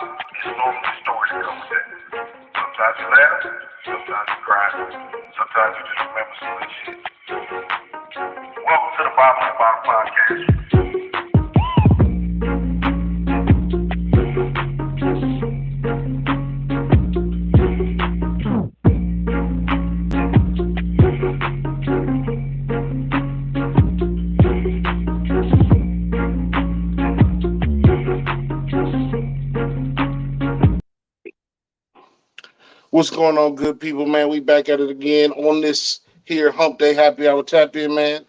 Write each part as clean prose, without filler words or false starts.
it's normally the story that comes with that. Sometimes you laugh, sometimes you cry, sometimes you just remember some good shit. Welcome to the Bottom of the Bottom podcast. What's going on, good people, man? We back at it again on this here Hump Day Happy Hour Tap In, man.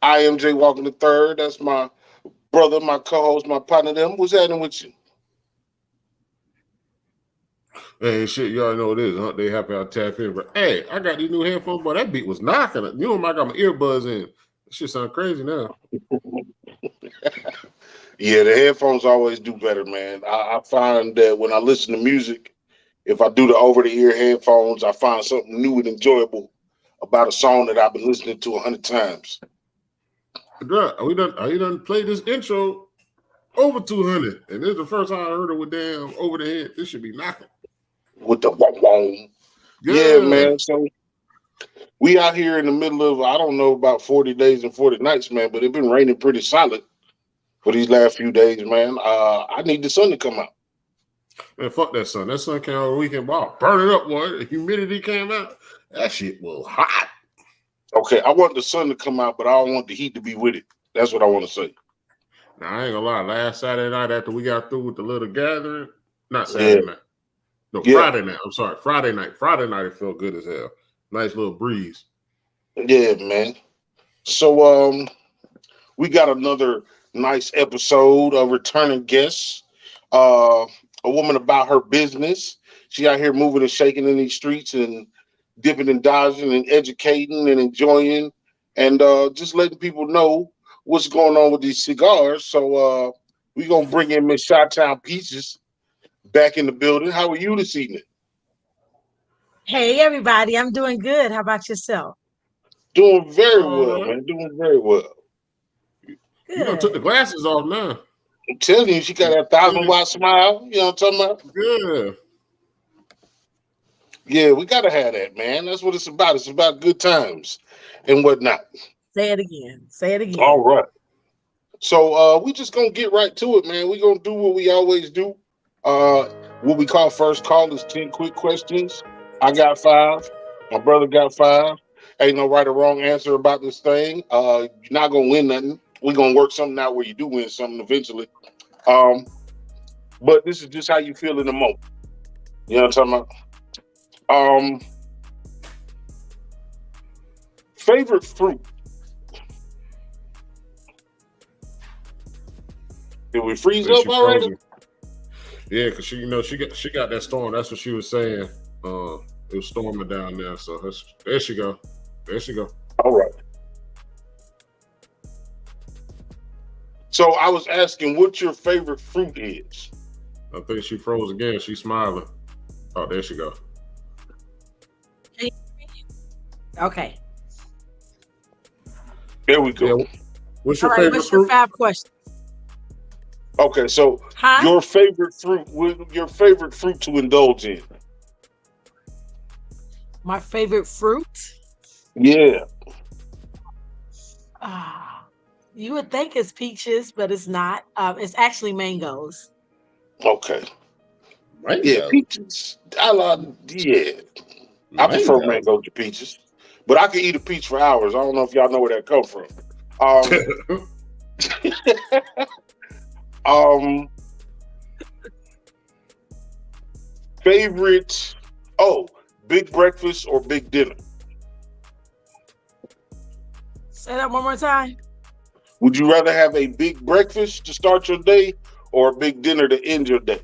I am Jay Walker the third. That's my brother, my co-host, my partner. Them. What's happening with you? Hey, shit, y'all know it is. Huh? They happy I tap in. But hey, I got these new headphones, but that beat was knocking it. You know, I got my earbuds in. This shit sound crazy now. Yeah, the headphones always do better, man. I find that when I listen to music, if I do the over-the-ear headphones, I find something new and enjoyable about a song that I've been listening to 100 times. Bruh, you done played this intro over 200, and this is the first time I heard it with damn over the head. This should be knocking. With the wong. Yeah, man. So we out here in the middle of, I don't know, about 40 days and 40 nights, man, but it's been raining pretty solid for these last few days, man. I need the sun to come out. Man, fuck that sun. That sun came out the weekend. Wow, burn it up, boy. The humidity came out. That shit was hot. Okay, I want the sun to come out, but I don't want the heat to be with it. That's what I want to say. Now, I ain't gonna lie. Last Saturday night after we got through with the little gathering, not Saturday night. No, Friday night. I'm sorry, Friday night. Friday night, it felt good as hell. Nice little breeze. Yeah, man. So, we got another nice episode of returning guests. A woman about her business. She out here moving and shaking in these streets and dipping and dodging and educating and enjoying and just letting people know what's going on with these cigars. So we're going to bring in Miss Chitown Peaches back in the building. How are you this evening? Hey, everybody. I'm doing good. How about yourself? Doing very well, man. Doing very well. Good. You done took the glasses off now. I'm telling you, she got that 1,000-watt smile. You know what I'm talking about? Yeah. Yeah, we got to have that, man. That's what it's about. It's about good times and whatnot. Say it again. Say it again. All right. So we just going to get right to it, man. We're going to do what we always do. What we call first call is 10 quick questions. I got 5. My brother got 5. Ain't no right or wrong answer about this thing. You're not going to win nothing. We're going to work something out where you do win something eventually. But this is just how you feel in the moment. You know what I'm talking about? Favorite fruit? Did we freeze up already? Yeah, because she got that storm. That's what she was saying. It was storming down there. So there she go. There she go. All right. So I was asking what your favorite fruit is. I think she froze again. She's smiling. Oh, there she go. Okay. There we go. Yeah. What's your favorite fruit? Your 5 questions? Okay, so your favorite fruit to indulge in? My favorite fruit? Yeah. You would think it's peaches, but it's not. It's actually mangoes. Okay. Mango. Yeah, peaches. I prefer mango to peaches, but I can eat a peach for hours. I don't know if y'all know where that comes from. Favorite? Big breakfast or big dinner? Say that one more time. Would you rather have a big breakfast to start your day or a big dinner to end your day?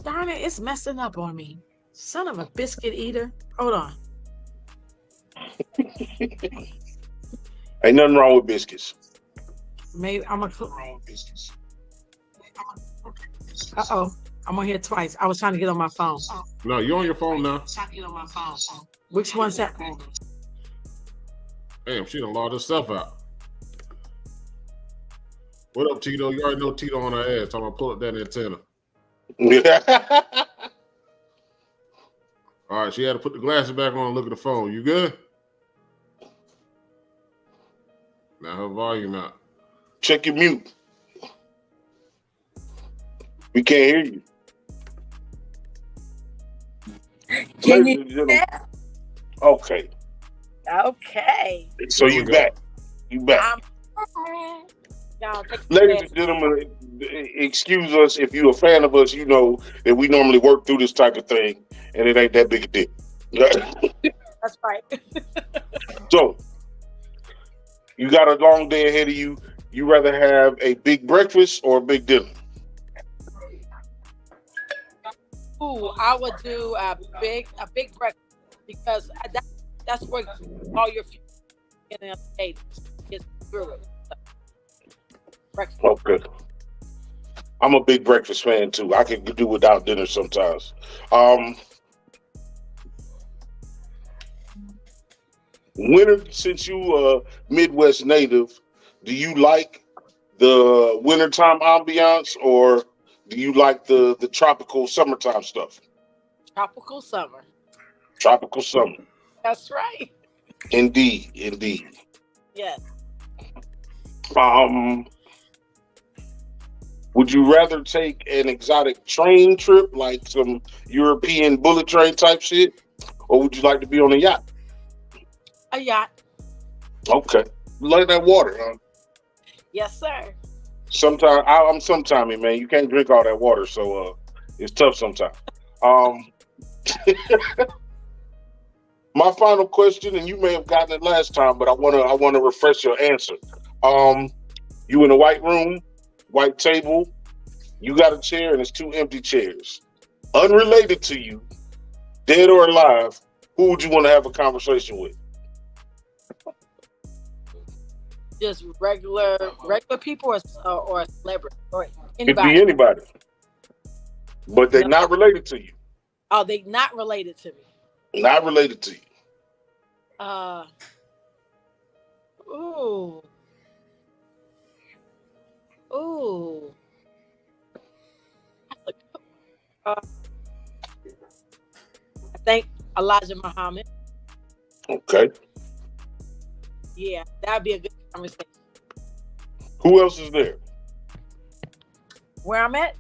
Darn it, it's messing up on me. Son of a biscuit eater. Hold on. Ain't nothing wrong with biscuits. Maybe I'm gonna. I'm on here twice. I was trying to get on my phone. No, you're on your phone now. Which one's that? Damn, she done logged her stuff out. What up, Tito? You already know Tito on our ass. Talking about pull up that antenna. All right, she had to put the glasses back on and look at the phone. You good? Now her volume out. Check your mute. We can't hear you. Can Ladies you and gentlemen. hear? Okay. Okay. So There we you go. back. You back. Y'all take Ladies the and gentlemen, excuse us if you're a fan of us. You know that we normally work through this type of thing, and it ain't that big a deal. That's right. So, you got a long day ahead of you. You rather have a big breakfast or a big dinner? Ooh, I would do a big breakfast because that's where all your future getting on the table is through it. Breakfast. Okay. I'm a big breakfast fan too. I can do without dinner sometimes. Winter, since you a Midwest native, do you like the wintertime ambiance or do you like the tropical summertime stuff? Tropical summer. Tropical summer. That's right. Indeed, indeed. Yes. Would you rather take an exotic train trip, like some European bullet train type shit, or would you like to be on a yacht? A yacht. Okay, you like that water, huh? Yes, sir. Sometimes I'm sometimey, man. You can't drink all that water, so it's tough sometimes. Um, my final question, and you may have gotten it last time, but I wanna refresh your answer. You in a white room, white table. You got a chair, and it's two empty chairs, unrelated to you, dead or alive. Who would you want to have a conversation with? Just regular people or celebrity or Could anybody. be anybody, but they're not related to you. Oh, they not related to me. Not related to you. Ooh. I think Elijah Muhammad. Okay. Yeah, that'd be a good conversation. Who else is there? Where I'm at?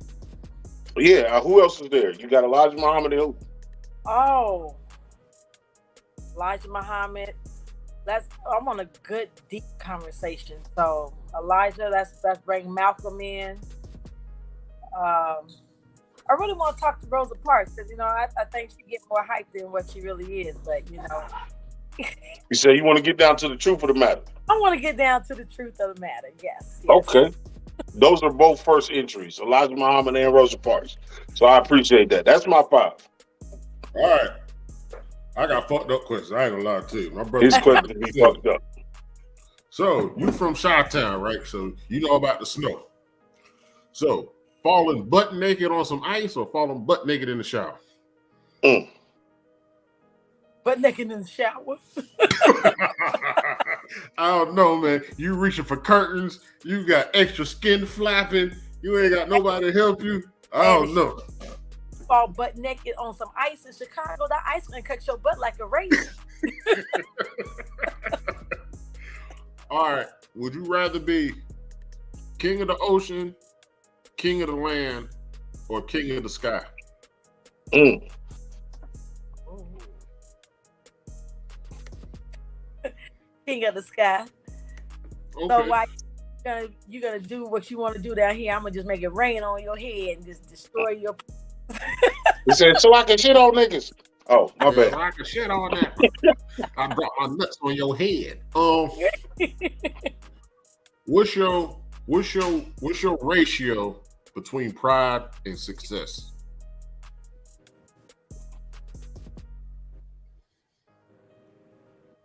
Yeah. Who else is there? You got Elijah Muhammad and who? Oh, Elijah Muhammad. I'm on a good deep conversation. So Elijah, let's bring Malcolm in. I really want to talk to Rosa Parks because I think she gets more hype than what she really is. But You say you want to get down to the truth of the matter. I want to get down to the truth of the matter. Yes. Okay. Those are both first entries, Elijah Muhammad and Rosa Parks. So I appreciate that. That's my 5. All right. I got fucked up questions. I ain't gonna lie to you. My brother. His question be fucked up. So you from Chitown, right? So you know about the snow. So falling butt naked on some ice or falling butt naked in the shower? Butt naked in the shower. I don't know, man. You reaching for curtains. You got extra skin flapping. You ain't got nobody to help you. I don't know. Fall butt naked on some ice in Chicago. That ice gonna cut your butt like a razor. All right. Would you rather be king of the ocean, king of the land, or king of the sky? King of the sky. Okay. So why you gonna do what you want to do down here? I'm gonna just make it rain on your head and just destroy your. He said, so I can shit on niggas. Oh, my bad. I can shit on that. I brought my nuts on your head. What's your ratio between pride and success?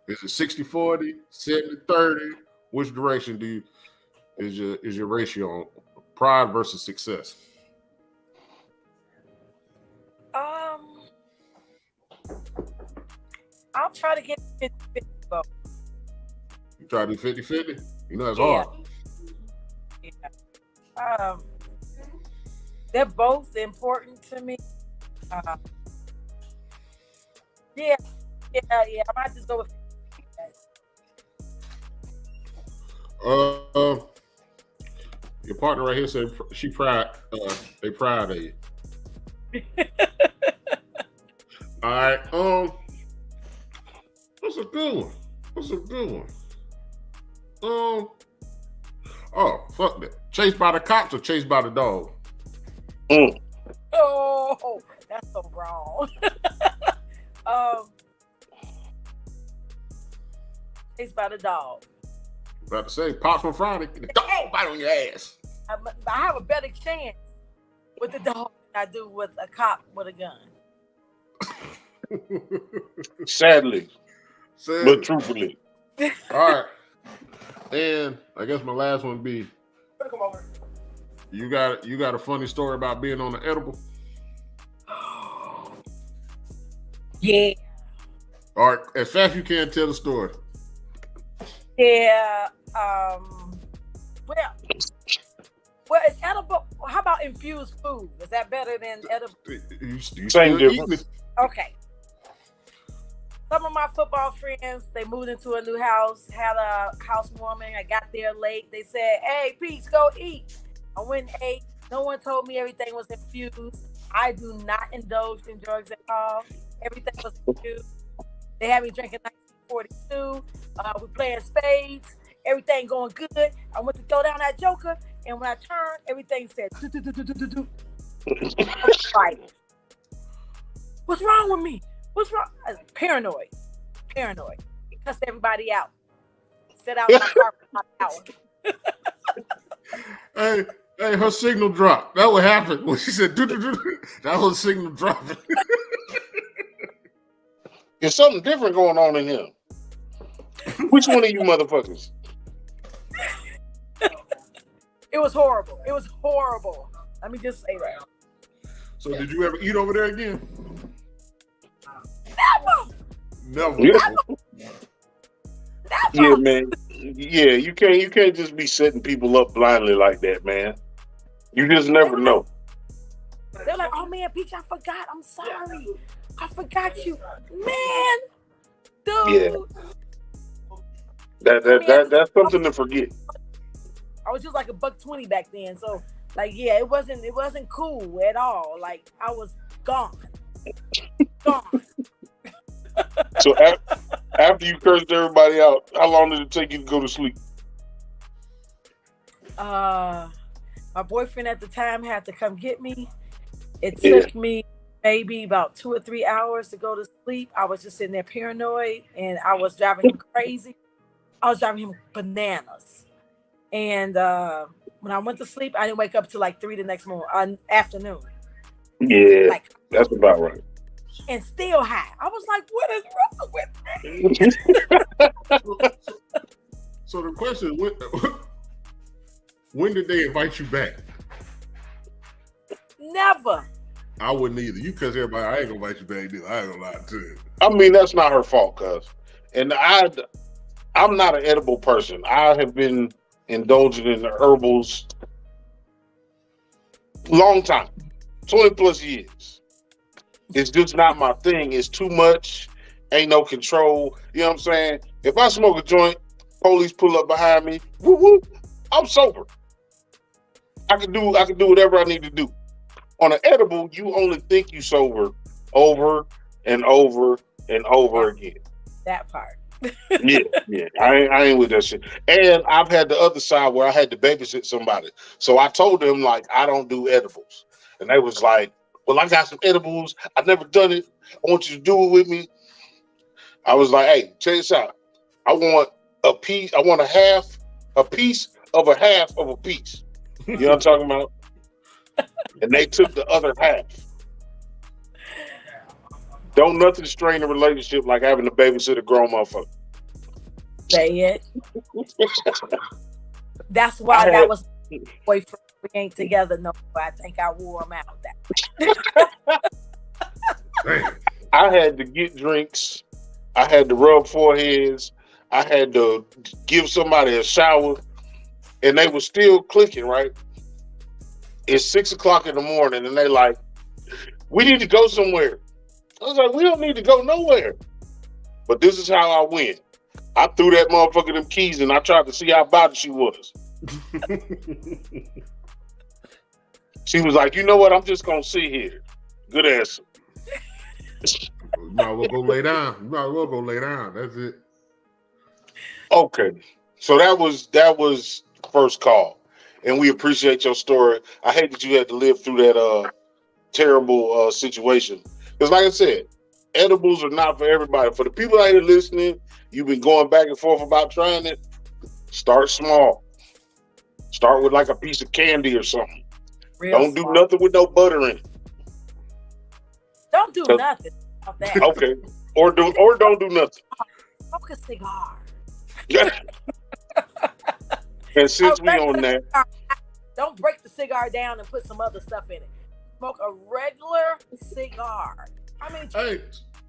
Is it 60-40, 70-30? Which direction is your ratio on pride versus success? I'll try to get 50-50 both. You try to do 50-50? You know, it's hard. Um, they're both important to me. Uh, yeah, I might just go with. Your partner right here said she proud. They proud of you. All right. What's a good one? Oh, fuck that. Chased by the cops or chased by the dog? Oh, that's so wrong. Chased by the dog. About to say, Pops from Friday, the dog bite on your ass. I have a better chance with the dog than I do with a cop with a gun. Sadly. But truthfully. All right. And I guess my last one would be, you got a funny story about being on the edible? Yeah. All right, as fast as you can, tell the story. Yeah. Well, it's edible. How about infused food? Is that better than edible? You Same difference. Okay. Some of my football friends, they moved into a new house, had a housewarming. I got there late. They said, "Hey, Peach, go eat." I went and ate. No one told me everything was infused. I do not indulge in drugs at all. Everything was infused. They had me drinking 1942. We playing spades. Everything going good. I went to throw down that joker, and when I turned, everything said do do do do do do. I was like, what's wrong with me? What's wrong? I was paranoid. Cussed everybody out. Set out my car for my hour. Hey, her signal dropped. That what happened when she said, that was signal dropping. There's something different going on in here. Which one of you motherfuckers? It was horrible. Let me just say that. So did you ever eat over there again? Never. Yeah, man. Yeah, you can't just be setting people up blindly like that, man. You just never know. They're like, "Oh man, Peach, I forgot. I'm sorry. I forgot you, man, dude." Yeah. That's something to forget. I was just like $1.20 back then, so like, yeah, it wasn't cool at all. Like, I was gone. So after you cursed everybody out, how long did it take you to go to sleep? My boyfriend at the time had to come get me. It took me maybe about 2 or 3 hours to go to sleep. I was just sitting there paranoid, and I was driving him crazy. I was driving him bananas. And when I went to sleep, I didn't wake up till like 3 the next afternoon. Yeah, that's about right. And still high. I was like, what is wrong with me? So the question is, when did they invite you back? Never. I wouldn't either. You cuss everybody, I ain't gonna invite you back either. I ain't gonna lie to you. I mean, that's not her fault, cuz. And I'm not an edible person. I have been indulging in the herbals long time, 20 plus years. It's just not my thing. It's too much. Ain't no control. You know what I'm saying? If I smoke a joint, police pull up behind me, whoop, whoop, I'm sober. I can do whatever I need to do. On an edible, you only think you sober over and over and over again. That part. Yeah. I ain't with that shit. And I've had the other side where I had to babysit somebody. So I told them, like, I don't do edibles. And they was like, well, I got some edibles. I've never done it. I want you to do it with me. I was like, hey, check this out. I want a piece. I want a piece of a half of a piece. You know what I'm talking about? And they took the other half. Don't nothing strain a relationship like having to babysit a grown motherfucker. Say it. That's why that was my boyfriend. We ain't together no more. I think I wore him out that. I had to get drinks. I had to rub foreheads. I had to give somebody a shower. and they were still clicking, right? It's 6 o'clock in the morning, and they like, we need to go somewhere. I was like, we don't need to go nowhere. But this is how I went. I threw that motherfucker them keys, and I tried to see how bad she was. She was like, you know what? I'm just gonna sit here. Good answer. You might well go lay down. You might well go lay down. That's it. Okay. So that was first call. And we appreciate your story. I hate that you had to live through that terrible situation. Because like I said, edibles are not for everybody. For the people out here listening, you've been going back and forth about trying it. Start small. Start with like a piece of candy or something. Don't do nothing with no butter in it. Don't do nothing about that. Okay. Or don't do nothing. Smoke a cigar. And since we on that, don't break the cigar down and put some other stuff in it. Smoke a regular cigar. I mean, hey,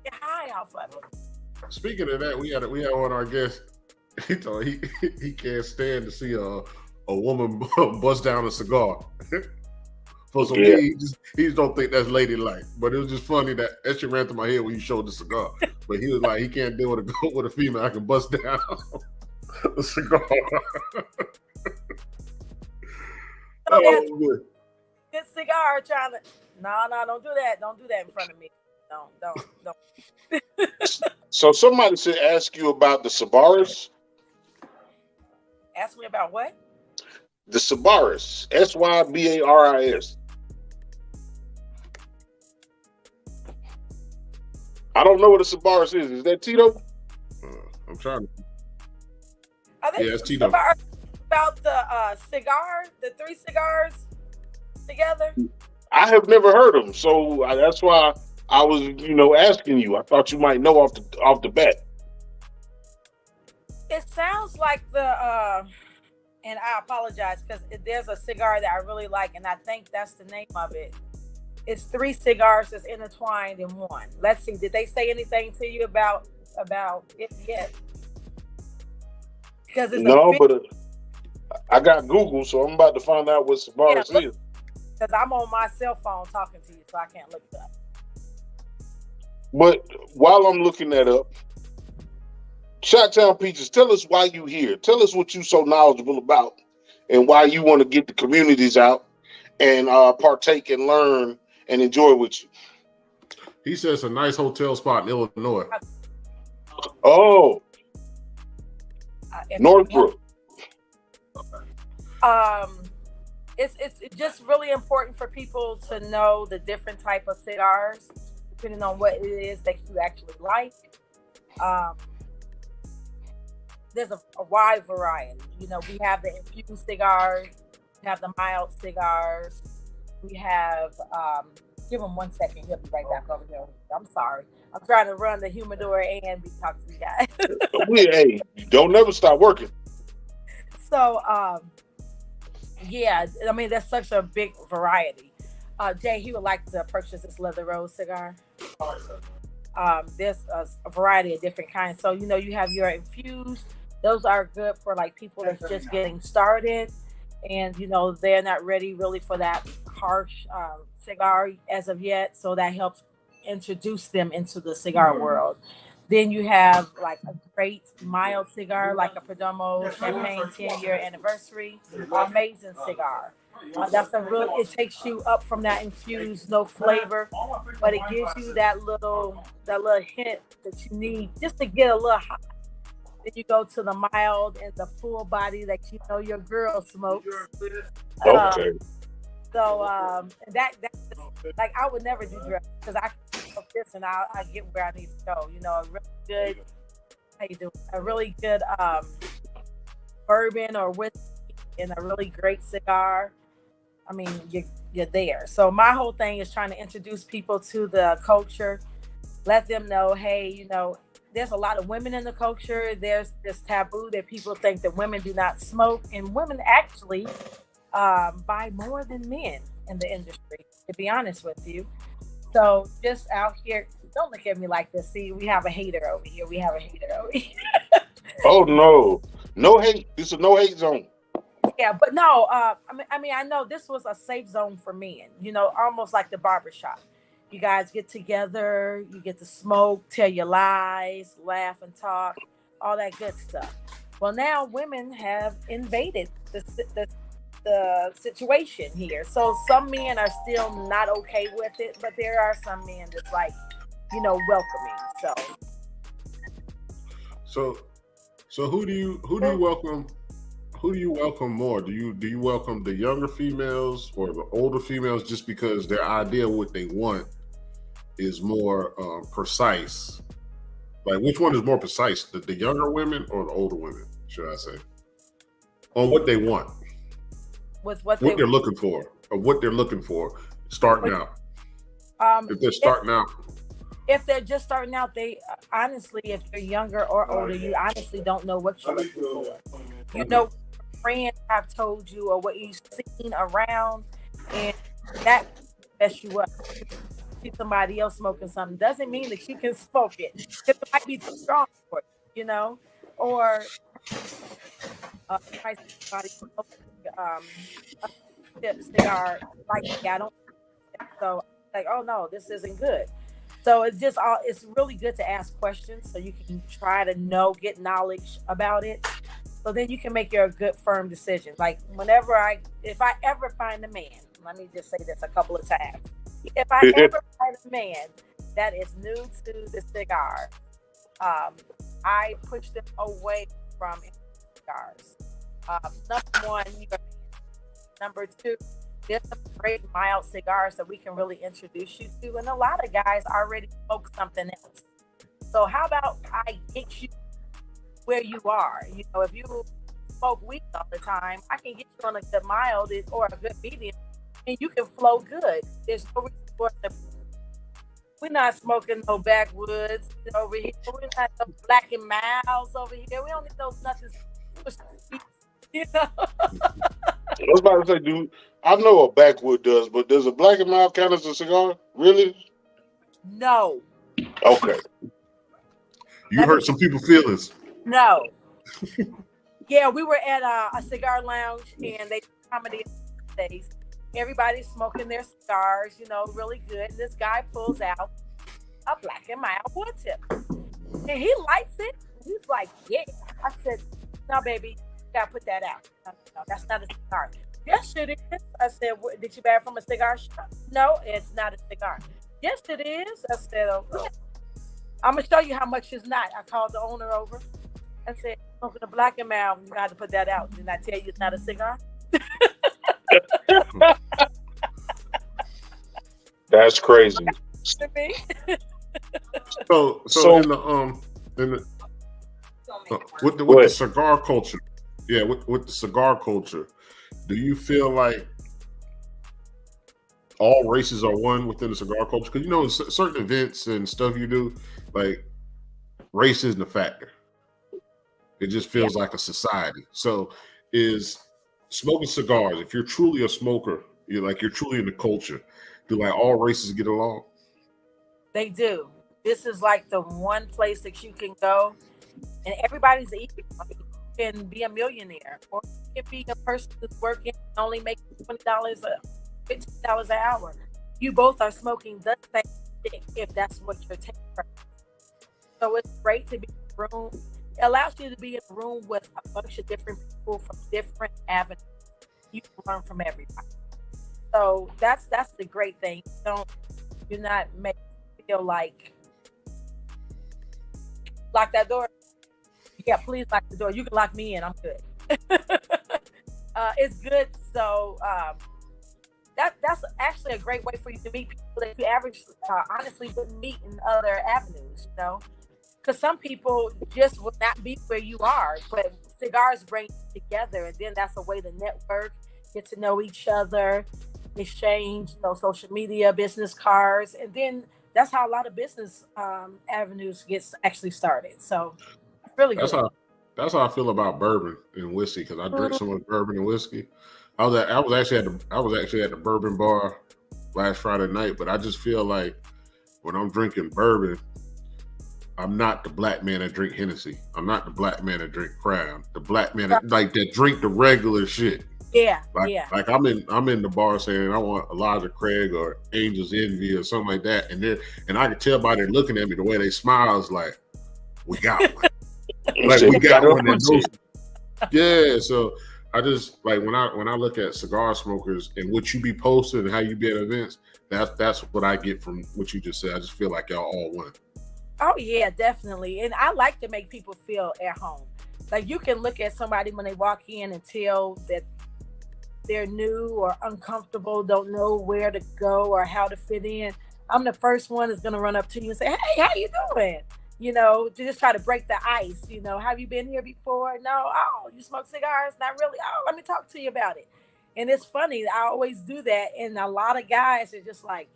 get high off of it. Speaking of that, we had one of our guests. He told he can't stand to see a woman bust down a cigar. For some me, he just don't think that's ladylike. But it was just funny that shit ran through my head when you showed the cigar. But he was like, he can't deal with a female. I can bust down a cigar. Good cigar trying to. No, don't do that. Don't do that in front of me. Don't. So somebody should ask you about the Sabaris. Ask me about what? The Sabaris. Sybaris. I don't know what a Sabaris is. Is that Tito? I'm trying to. Yeah, it's Tito. About the cigar, the 3 cigars together. I have never heard of them, so that's why I was, asking you. I thought you might know off the bat. It sounds like and I apologize because there's a cigar that I really like, and I think that's the name of it. It's 3 cigars that's intertwined in one. Let's see. Did they say anything to you about it yet? Because it's but I got Google, so I'm about to find out what Sabaris is. Because I'm on my cell phone talking to you, so I can't look it up. But while I'm looking that up, Chitown Peaches, tell us why you here. Tell us what you're so knowledgeable about and why you want to get the communities out and partake and learn and enjoy with you. He says it's a nice hotel spot in Illinois. Oh. Northbrook. It's just really important for people to know the different type of cigars, depending on what it is that you actually like. There's a wide variety. We have the infused cigars, we have the mild cigars, we have. Give him 1 second. He'll be right back over here. I'm sorry. I'm trying to run the humidor and be talking to you guys. Hey, don't never stop working. So, yeah, I mean, there's such a big variety. Jay, he would like to purchase this Leather Rose cigar. There's a variety of different kinds. So, you have your infused. Those are good for like people that's just getting started. And, they're not ready really for that harsh cigar as of yet. So that helps introduce them into the cigar world. Then you have like a great mild cigar, like a Perdomo Champagne 10-year anniversary. Amazing cigar. That's it takes you up from that infused, no flavor, but it gives you that little hint that you need just to get a little hot. Then you go to the mild and the full body that your girl smokes. Okay. So that like I would never do drugs because I can smoke this and I get where I need to go. A really good a really good bourbon or whiskey and a really great cigar. I mean, you're there. So my whole thing is trying to introduce people to the culture, let them know, hey, there's a lot of women in the culture. There's this taboo that people think that women do not smoke, and women actually buy more than men in the industry, to be honest with you. So just out here, don't look at me like this. See, we have a hater over here. Oh, no. No hate. It's a no hate zone. Yeah, but no, I know this was a safe zone for men, almost like the barbershop. You guys get together, you get to smoke, tell your lies, laugh and talk, all that good stuff. Well, now women have invaded the situation here. So some men are still not okay with it, but there are some men that's like, welcoming. So who do you welcome? Who do you welcome more? Do you welcome the younger females or the older females just because their idea of what they want is more precise? Like, which one is more precise, the younger women or the older women, should I say, on what they want, with what they're looking for, or what they're looking for starting out? If they're starting out. If they're just starting out, they honestly, if you're younger or older, you honestly don't know what you're looking for. You know what your friends have told you or what you've seen around, and that mess you up. See somebody else smoking something doesn't mean that you can smoke it, because it might be too strong for you, or might see somebody smoking a cigar like I don't. So like, oh no, this isn't good. So it's really good to ask questions so you can try to get knowledge about it. So then you can make your good firm decision. Like if I ever find a man, let me just say this a couple of times. If I ever find a man that is new to the cigar, I push them away from cigars. Number one, you're a man. Number two, there's some great mild cigars that we can really introduce you to. And a lot of guys already smoke something else. So how about I get you where you are? If you smoke weed all the time, I can get you on a good mild or a good medium, and you can flow good. There's no reason for it. We're not smoking no backwoods over here. We're not no black and miles over here. We don't need no nothing. I was about to say, dude, I know a backwood does, but does a black and mild count as a cigar? Really? No. Okay. You hurt some people's feelings. No. Yeah, we were at a cigar lounge, and they comedy days. Everybody's smoking their cigars, really good. And this guy pulls out a black and mild wood tip, and he likes it. He's like, "Yeah." I said, "No, baby, you gotta put that out. No, that's not a cigar." "Yes, it is." I said, "Did you buy it from a cigar shop?" "No, it's not a cigar." "Yes, it is." I said, "Okay. I'm gonna show you how much it's not." I called the owner over. I said, "Smoking a black and mild, you got to put that out. Didn't I tell you it's not a cigar?" That's crazy. So in the with the cigar culture, with the cigar culture, do you feel like all races are one within the cigar culture? Because in certain events and stuff you do, like, race isn't a factor. It just feels like a society. So is smoking cigars, if you're truly a smoker, you're truly in the culture, do like all races get along? They do. This is like the one place that you can go and everybody's equal. You can be a millionaire, or you can be a person that's working and only making $20 $15 an hour. You both are smoking the same thing, if that's what you're taking. So it's great to be in a room. It allows you to be in a room with a bunch of different people from different avenues. You can learn from everybody. So that's the great thing. You're not making you feel like lock that door. Yeah, please lock the door. You can lock me in. I'm good. It's good. So that's actually a great way for you to meet people that you honestly wouldn't meet in other avenues. Because some people just will not be where you are, but cigars bring you together, and then that's a way to network, get to know each other, exchange, social media, business cards, and then that's how a lot of business avenues gets actually started. So it's really good. That's how I feel about bourbon and whiskey, because I drink so much bourbon and whiskey. I was actually at the bourbon bar last Friday night, but I just feel like when I'm drinking bourbon, I'm not the black man that drink Hennessy. I'm not the black man that drink Crown. The black man that drink the regular shit. Yeah, Like, yeah. like I'm in the bar saying I want Elijah Craig or Angel's Envy or something like that, and I can tell by them looking at me the way they smile is like, we got one. Like we got one that knows. Yeah, so I just like when I look at cigar smokers and what you be posting and how you be at events, that's what I get from what you just said. I just feel like y'all all one. Oh yeah, definitely. And I like to make people feel at home. Like you can look at somebody when they walk in and tell that they're new or uncomfortable, don't know where to go or how to fit in. I'm the first one that's gonna run up to you and say, "Hey, how you doing?" You know, to just try to break the ice. You know, have you been here before? No. Oh, you smoke cigars? Not really. Oh, let me talk to you about it. And it's funny. I always do that, and a lot of guys are just like,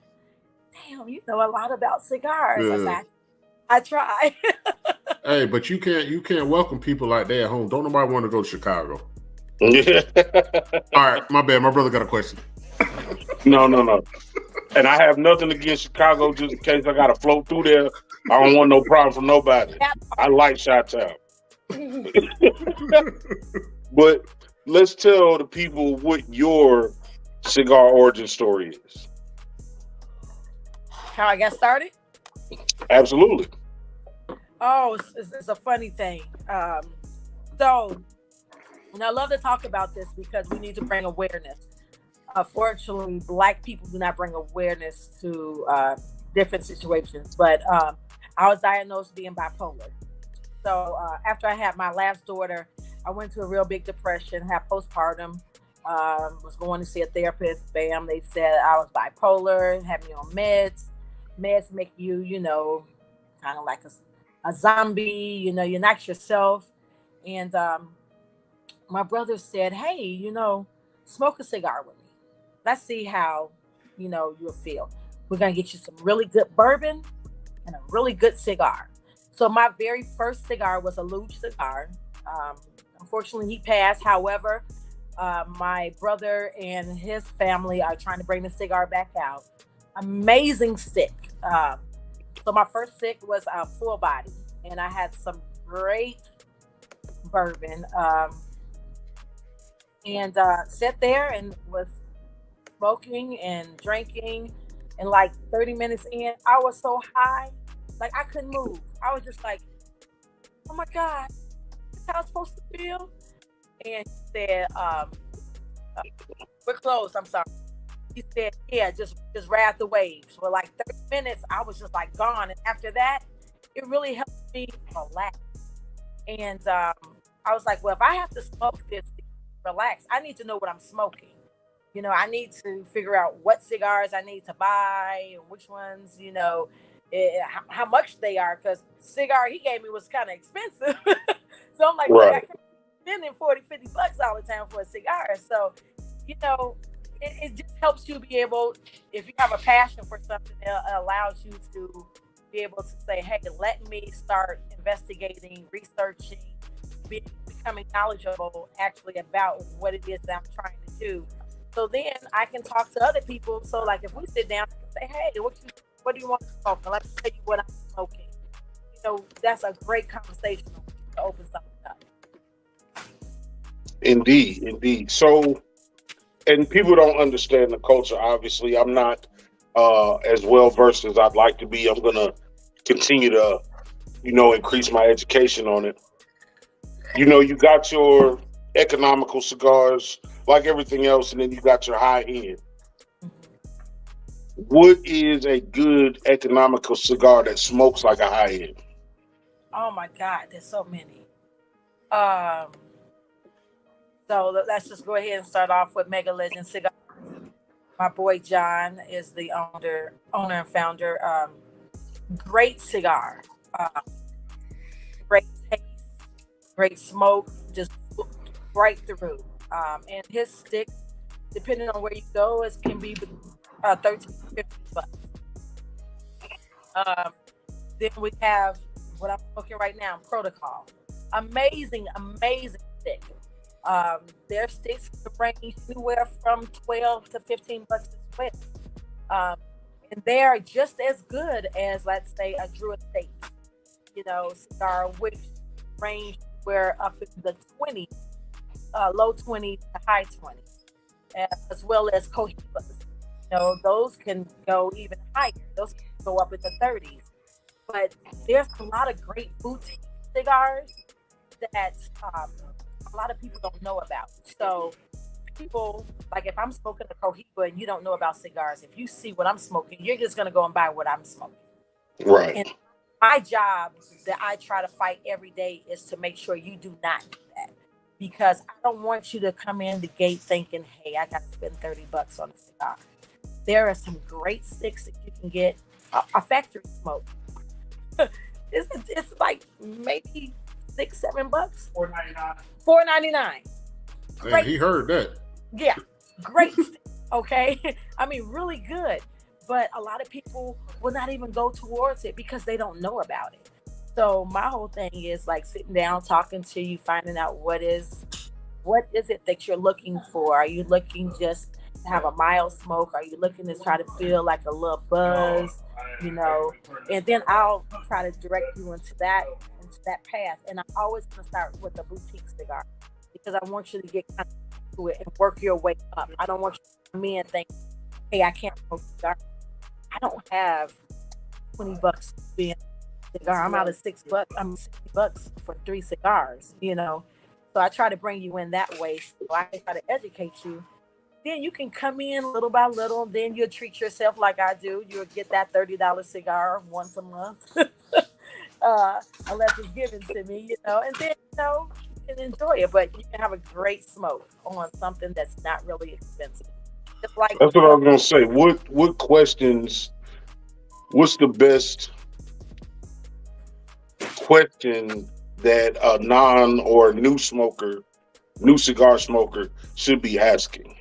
"Damn, you know a lot about cigars." I Yeah. said, "I try." Hey, but you can't welcome people like that at home. Don't nobody want to go to Chicago. Yeah. All right, my bad. My brother got a question. No. And I have nothing against Chicago, just in case I got to float through there. I don't want no problem from nobody. I like Chitown. But let's tell the people what your cigar origin story is. How I got started? Absolutely. Oh, it's a funny thing. So, and I love to talk about this because we need to bring awareness. Fortunately, Black people do not bring awareness to different situations. But I was diagnosed being bipolar. So after I had my last daughter, I went to a real big depression, had postpartum, was going to see a therapist. Bam, they said I was bipolar, had me on meds. Meds make you, you know, kind of like a zombie, you know, you're not yourself. And my brother said, hey, you know, smoke a cigar with me. Let's see how, you know, you'll feel. We're going to get you some really good bourbon and a really good cigar. So my very first cigar was a Luge cigar. Unfortunately, he passed. However, my brother and his family are trying to bring the cigar back out. Amazing stick. So my first stick was a full body, and I had some great bourbon. And sat there and was smoking and drinking. And like 30 minutes in, I was so high, like I couldn't move. I was just like, oh my God, this is how I'm supposed to feel. And he said, we're closed, I'm sorry. He said, yeah, just ride the waves. For like 30 minutes, I was just like gone. And after that, it really helped me relax. And I was like, well, if I have to smoke this to relax, I need to know what I'm smoking. You know, I need to figure out what cigars I need to buy and which ones, you know, how much they are. Because the cigar he gave me was kind of expensive. So I'm like, look, I can't be spending $40-$50 all the time for a cigar. So, you know, it just helps you be able, if you have a passion for something, it allows you to be able to say, hey, let me start investigating, researching, becoming knowledgeable actually about what it is that I'm trying to do. So then I can talk to other people. So like if we sit down and say, hey, what do you want to smoke? And let me tell you what I'm smoking. You know, that's a great conversation to open something up. Indeed. So, and people don't understand the culture. Obviously, I'm not as well versed as I'd like to be. I'm going to continue to, you know, increase my education on it. You know, you got your economical cigars, like everything else, and then you got your high end. What is a good economical cigar that smokes like a high end? Oh my God, there's so many. So let's just go ahead and start off with Mega Legend Cigar. My boy John is the owner and founder. Great cigar, great taste, great smoke, just right through. And his sticks, depending on where you go, it can be 13 to 15 bucks. Then we have what I'm smoking right now, Protocol. Amazing stick. Their sticks can range anywhere from 12 to 15 bucks as well. And they are just as good as, let's say, a Drew Estate, you know, cigar, which range where up in the 20s low 20s to high 20s, as well as cohibas. Those can go even higher. Those can go up in the 30s. But there's a lot of great boutique cigars that a lot of people don't know about. So people, like if I'm smoking a cohiba and you don't know about cigars, if you see what I'm smoking, you're just going to go and buy what I'm smoking. Right. And my job that I try to fight every day is to make sure you do not do that. Because I don't want you to come in the gate thinking, hey, I got to spend $30 on a cigar. There are some great sticks that you can get a factory smoke. It's like maybe $6-7. $4.99. Man, he heard that. Yeah, great. Okay, I mean really good. But a lot of people will not even go towards it because they don't know about it. So my whole thing is like sitting down, talking to you, finding out what is it that you're looking for. Are you looking just to have a mild smoke? Are you looking to try to feel like a little buzz? And then I'll try to direct you into that path. And I'm always going to start with a boutique cigar because I want you to get kind of to it and work your way up. I don't want you to come in and think, hey, I can't smoke cigar. I don't have $20 to be in a cigar. I'm out of $6. I'm $60 for 3 cigars, So I try to bring you in that way. So I try to educate you. Then you can come in little by little. Then you'll treat yourself like I do. You'll get that $30 cigar once a month, unless it's given to me, And then, you can enjoy it. But you can have a great smoke on something that's not really expensive. Just like that's what I was gonna say. What questions? What's the best question that a non or new cigar smoker should be asking?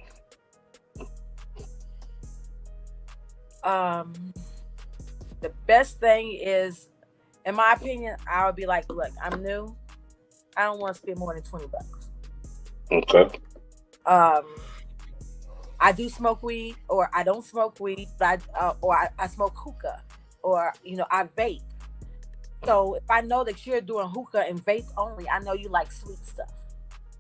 The best thing is, in my opinion, I would be like, look, I'm new. I don't want to spend more than $20. Okay. I do smoke weed, or I don't smoke weed, but I smoke hookah, or I vape. So if I know that you're doing hookah and vape only, I know you like sweet stuff.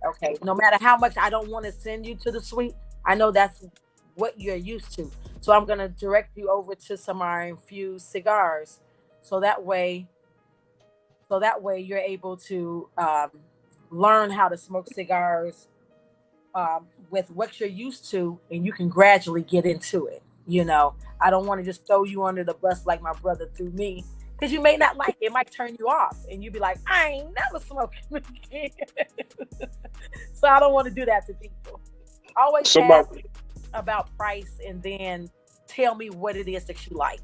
Okay, no matter how much I don't want to send you to the sweet, I know that's what you're used to. So I'm gonna direct you over to some of our infused cigars, so that way you're able to learn how to smoke cigars with what you're used to, and you can gradually get into it. I don't want to just throw you under the bus like my brother threw me, because you may not like it. It might turn you off, and you'd be like, I ain't never smoking again. So I don't want to do that to people. Always ask about price, and then tell me what it is that you like.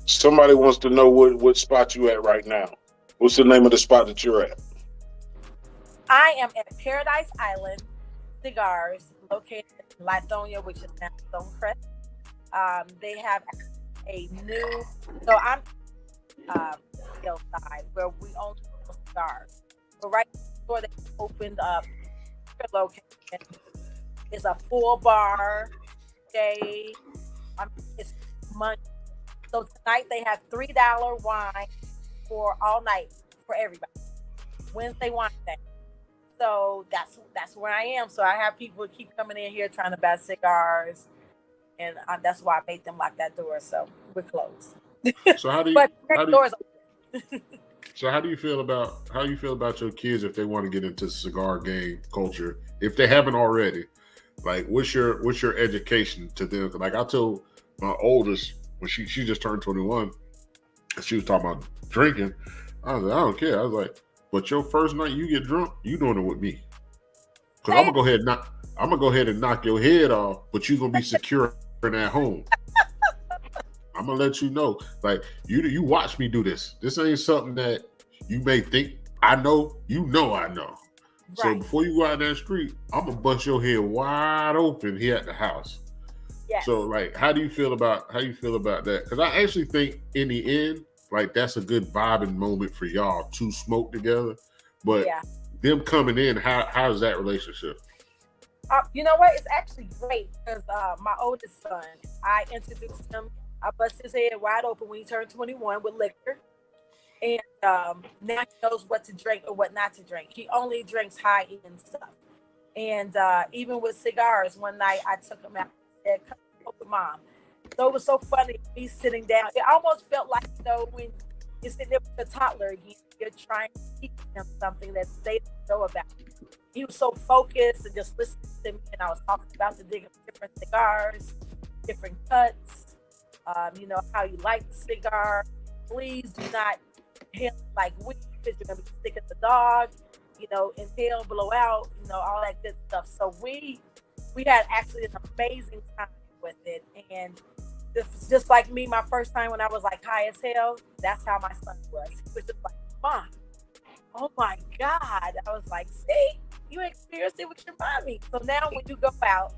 Somebody wants to know what spot you at right now. What's the name of the spot that you're at? I am at Paradise Island Cigars, located in Lithonia, which is now Stonecrest. They have a new, so I'm side where we only sell cigars. So right before they opened up their location, it's a full bar day. It's money. So tonight they have $3 wine for all night for everybody. Wednesday wine day. So that's where I am. So I have people keep coming in here trying to buy cigars, and that's why I made them lock that door. So we're closed. So how do you? But doors open. So how do you feel about your kids if they want to get into cigar game culture, if they haven't already? Like, what's your education to them? Like, I told my oldest when she just turned 21, and she was talking about drinking. I was like, I don't care. I was like, but your first night you get drunk, you doing it with me. Because I'm gonna go ahead and knock your head off, but you're gonna be secure at home. I'm gonna let you know. Like, you watch me do this. This ain't something that you may think I know. I know. Right. So before you go out that street, I'm gonna bust your head wide open here at the house. Yes. So, like, how do you feel about that? Because I actually think in the end, like, that's a good vibing moment for y'all to smoke together. But them coming in, how's that relationship? You know what? It's actually great because my oldest son, I introduced him. I bust his head wide open when he turned 21 with liquor. And now he knows what to drink or what not to drink. He only drinks high end stuff. And even with cigars, one night I took him out and said, "Come over with mom." So it was so funny, me sitting down. It almost felt like, when you're sitting there with a toddler again, you're trying to teach him something that they don't know about. He was so focused and just listening to me, and I was talking about the different cigars, different cuts, how you like the cigar. Please do not inhale like weed because you're going to be sick as a dog. Inhale, blow out, all that good stuff. So we had actually an amazing time with it. And this is just like me, my first time when I was like high as hell. That's how my son was. He was just like, "Mom, oh my God." I was like, "See, you experienced it with your mommy." So now when you go out,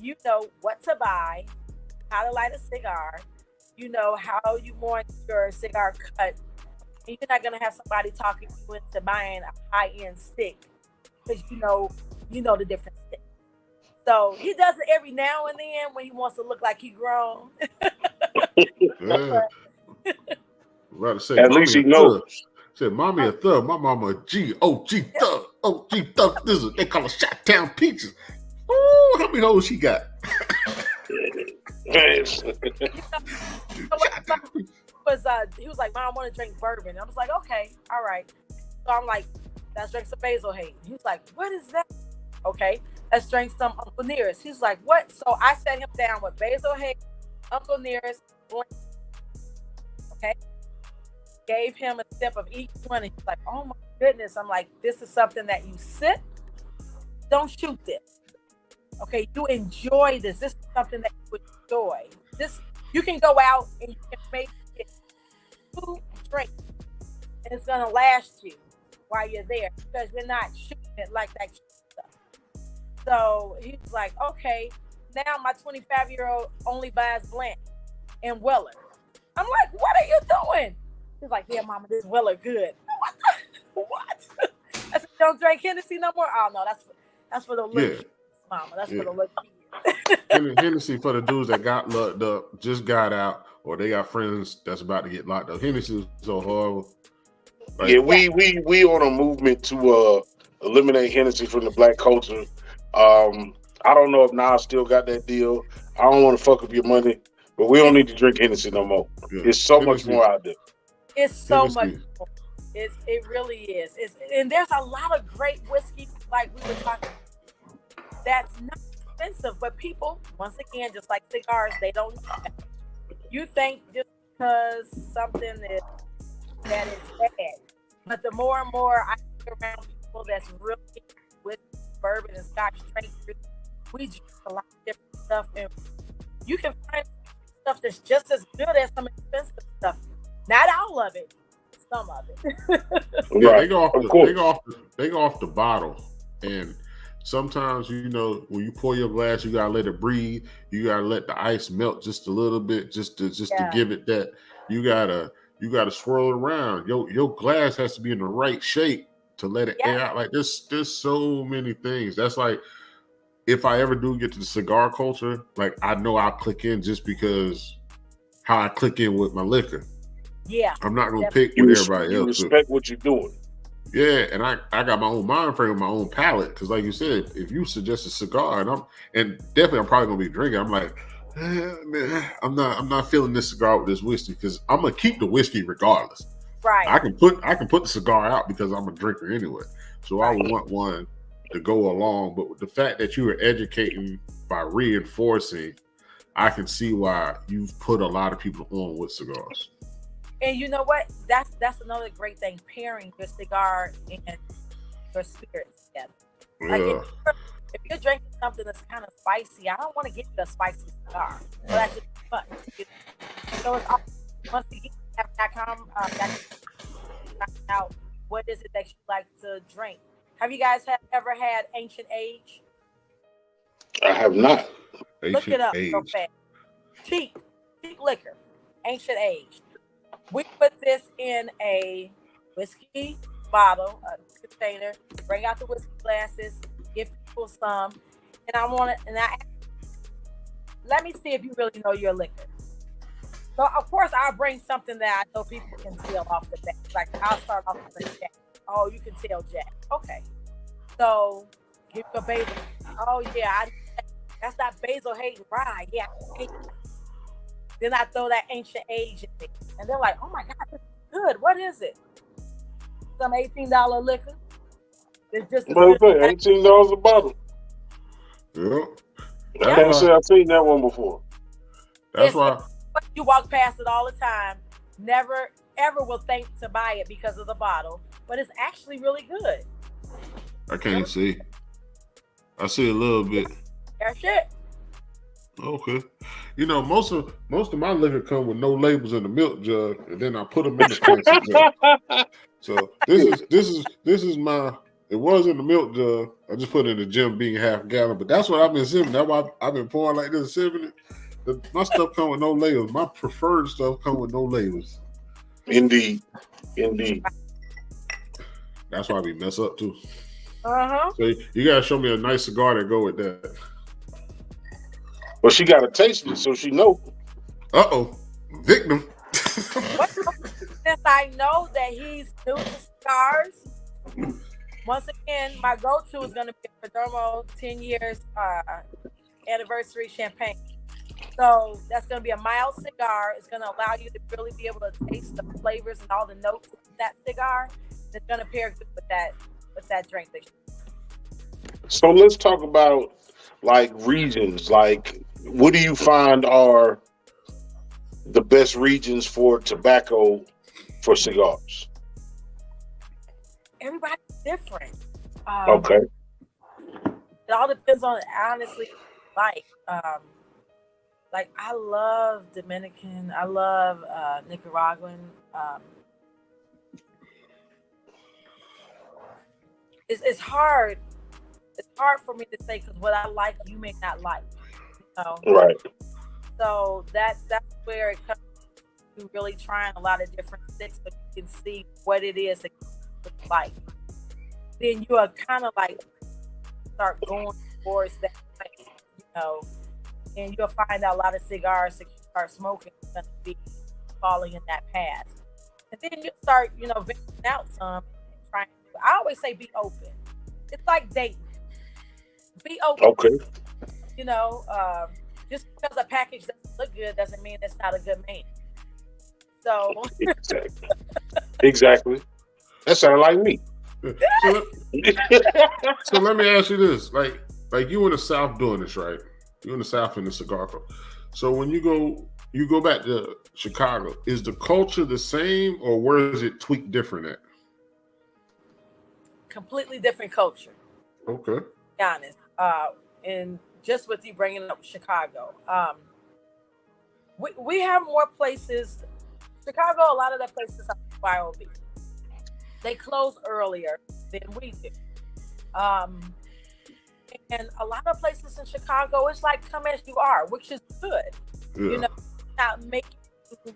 you know what to buy, how to light a cigar, how you want your cigar cut. And you're not going to have somebody talking you into buying a high-end stick because you know the different stick. So he does it every now and then when he wants to look like he grown. Yeah. About to say, At least he knows. Said, "Mommy a thug, my mama a G.O.G. thug, O.G. thug. This is they call her Chitown Peaches." Ooh, how many hoes she got? He was like, "Mom, I want to drink bourbon." I was like, "Okay, all right." So I'm like, "Let's drink some Basil Hayden." He was like, "What is that?" "Okay, let's drink some Uncle Nearest." He's like, "What?" So I sat him down with Basil Hayden, Uncle Nearest, okay, gave him a sip of each one, and he's like, "Oh my goodness." I'm like, "This is something that you sip, don't shoot this. Okay, you enjoy this. This is something that you enjoy. This, you can go out and you can make it 2 drinks, and it's gonna last you while you're there because you're not shooting it like that stuff." So he was like, "Okay, now my 25-year-old only buys Blanc and Weller." I'm like, "What are you doing?" He's like, "Yeah, Mama, this Weller good." What? I said, "Don't drink Hennessy no more." "Oh no, that's for the little kids, Mama. That's for the little kids." Hennessy for the dudes that got locked up, just got out, or they got friends that's about to get locked up. Hennessy is so horrible. Like, yeah, we on a movement to eliminate Hennessy from the black culture. I don't know if Nas still got that deal. I don't want to fuck up your money, but we don't need to drink Hennessy no more. Yeah. It's so much more out there. It's so much more. It really is. And there's a lot of great whiskey, like we were talking about, that's not expensive, but people, once again, just like cigars, they don't know that. You think just because something that is bad, but the more and more I get around people that's really with bourbon and Scotch drinkers, we drink a lot of different stuff, and you can find stuff that's just as good as some expensive stuff. Not all of it, some of it. Yeah, right. They go off the bottle, and sometimes when you pour your glass, you gotta let it breathe. You gotta let the ice melt just a little bit, just to give it that. You gotta swirl it around. Your glass has to be in the right shape to let it air out. Like there's so many things. That's like, if I ever do get to the cigar culture, like I know I'll click in just because how I click in with my liquor. Yeah, I'm not gonna pick with everybody else. You respect what you're doing. Yeah, and I got my own mind frame, my own palate, because like you said, if you suggest a cigar, and definitely I'm probably gonna be drinking, I'm like, man, I'm not feeling this cigar with this whiskey, because I'm gonna keep the whiskey regardless. Right. I can put the cigar out because I'm a drinker anyway, so I would want one to go along. But with the fact that you are educating by reinforcing, I can see why you've put a lot of people on with cigars. And you know what? That's another great thing, pairing your cigar and your spirits together. Like if you're drinking something that's kind of spicy, I don't want to get you a spicy cigar. So that's just fun. So it's once again, find out what is it that you like to drink. Have you guys ever had Ancient Age? I have not. Look it up real fast. Cheap liquor, Ancient Age. We put this in a whiskey bottle, a container, bring out the whiskey glasses, give people some, and let me see if you really know your liquor. So of course I'll bring something that I know people can feel off the bat. Like I'll start off with a Jack. Oh, you can tell Jack. Okay. So give you a basil. Oh yeah, that's not basil hating rye. Yeah. I hate that. Then I throw that ancient age in there. And they're like, oh my God, this is good. What is it? Some $18 liquor. It's just as But good as that. $18 a bottle. Yeah. I That's Yep. can't why. say I've seen that one before. That's It's why. you walk past it all the time. Never ever will think to buy it because of the bottle, but it's actually really good. I can't see. I see a little bit. That's it. Okay. You know, most of my liquor come with no labels in the milk jug, and then I put them in the fancy jug. So this is my. It was in the milk jug. I just put it in the Jim Beam half gallon, but that's what I've been sipping. That's why I've been pouring like this, sipping it. My stuff come with no labels. My preferred stuff come with no labels. Indeed. That's why we mess up too. Uh-huh. So you gotta show me a nice cigar that go with that. Well, she got to taste it so she know. Victim. Since I know that he's new to cigars, once again, my go-to is going to be a Perdomo 10 years anniversary champagne. So that's going to be a mild cigar. It's going to allow you to really be able to taste the flavors and all the notes of that cigar. It's going to pair good with that drink. So let's talk about like regions. Like, what do you find are the best regions for tobacco for cigars? Everybody's different. Okay. It all depends on, honestly, like I love Dominican. I love Nicaraguan. It's hard. It's hard for me to say because what I like, you may not like. Right. So that's where it comes to really trying a lot of different sticks, so you can see what it is that you like. Then you are kind of like start going towards that place, and you'll find out a lot of cigars that you start smoking is going to be falling in that path. And then you start, venturing out some and trying to. I always say be open. It's like dating. Be open. Okay. Just because a package doesn't look good doesn't mean it's not a good man. So Exactly. That sounds like me. So let me ask you this: like you in the South doing this, right? You in the South in the cigar club. So when you go back to Chicago, is the culture the same, or where is it tweaked different at? completely different culture. Okay. To be honest, and just with you bringing up Chicago, we have more places. Chicago, a lot of the places are BOTB. They close earlier than we do. And a lot of places in Chicago, it's like come as you are, which is good. Yeah. Not making you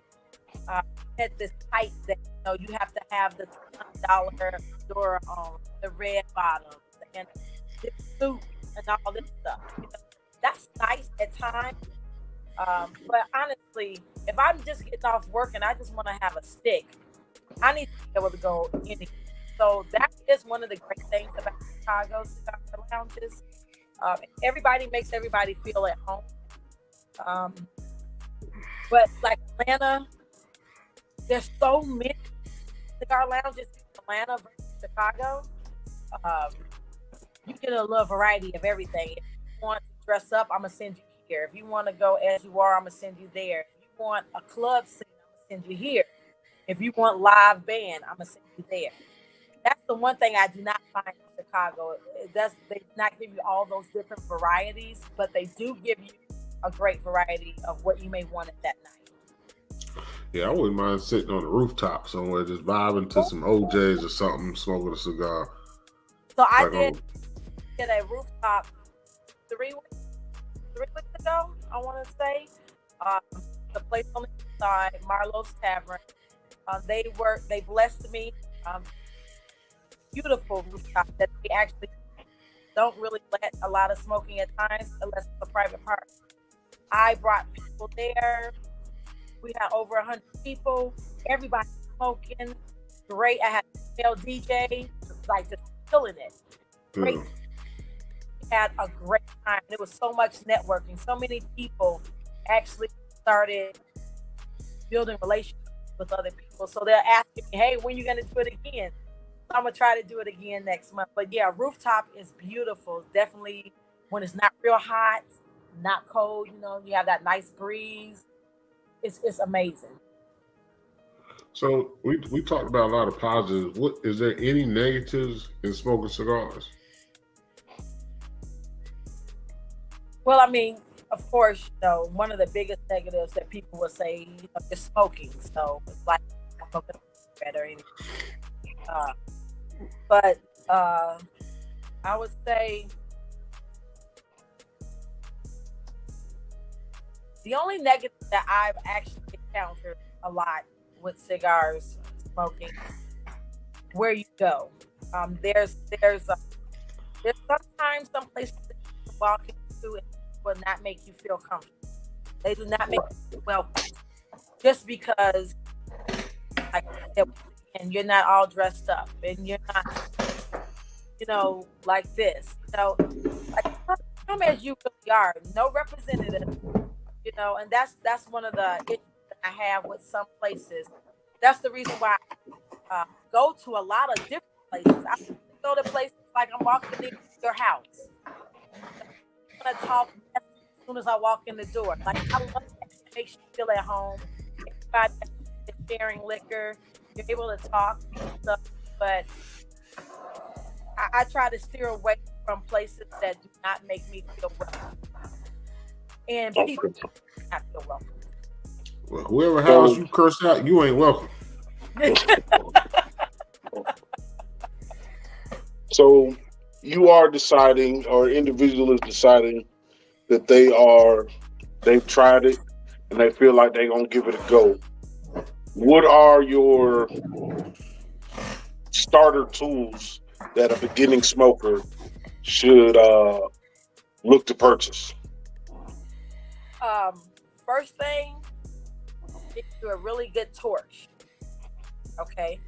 at this height that you have to have the $10 door on, the red bottoms, and the suit and all this stuff. That's nice at times. But honestly, if I'm just getting off work and I just want to have a stick, I need to be able to go anywhere. So that is one of the great things about Chicago cigar lounges. Everybody makes everybody feel at home. But like Atlanta, there's so many cigar lounges in Atlanta versus Chicago. You get a little variety of everything. If you want to dress up, I'm gonna send you here. If you want to go as you are, I'm gonna send you there. If you want a club scene, I'm gonna send you here. If you want live band, I'm gonna send you there. That's the one thing I do not find in Chicago. They do not give you all those different varieties, but they do give you a great variety of what you may want at that night. Yeah, I wouldn't mind sitting on the rooftop somewhere, just vibing to some OJs or something, smoking a cigar. So I did get a rooftop 3 weeks ago, I want to say. The place on the east side, Marlowe's Tavern. They blessed me. Beautiful rooftop that they actually don't really let a lot of smoking at times unless it's a private party. I brought people there. We had over 100 people. Everybody smoking. great. I had a female DJ, like just killing it. Great. Yeah. We had a great time. There was so much networking. So many people actually started building relationships with other people. So they're asking me, hey, when you going to do it again? I'm going to try to do it again next month. But yeah, rooftop is beautiful. Definitely when it's not real hot, not cold, you have that nice breeze. It's amazing. So we talked about a lot of positives. What is there any negatives in smoking cigars? Well, I mean, of course, one of the biggest negatives that people will say is smoking. So it's like smoking a cigarette or anything. But I would say the only negative that I've actually encountered a lot with cigars, smoking, where you go. There's sometimes some places that you walk into and will not make you feel comfortable. They do not make you feel welcome just because, like I said, and you're not all dressed up and you're not, like this. Like come as you really are, no representative. And that's one of the issues that I have with some places. That's the reason why I go to a lot of different places. I go to places like I'm walking into your house. I'm gonna talk as soon as I walk in the door. Like I love that. It makes you feel at home. Everybody is sharing liquor. You're able to talk and stuff, but I try to steer away from places that do not make me feel welcome. And people do not feel welcome. Well, whoever house you curse out, you ain't welcome. So you are deciding, or individual is deciding that they've tried it and they feel like they're gonna give it a go. What are your starter tools that a beginning smoker should look to purchase? First thing, get you a really good torch. Okay.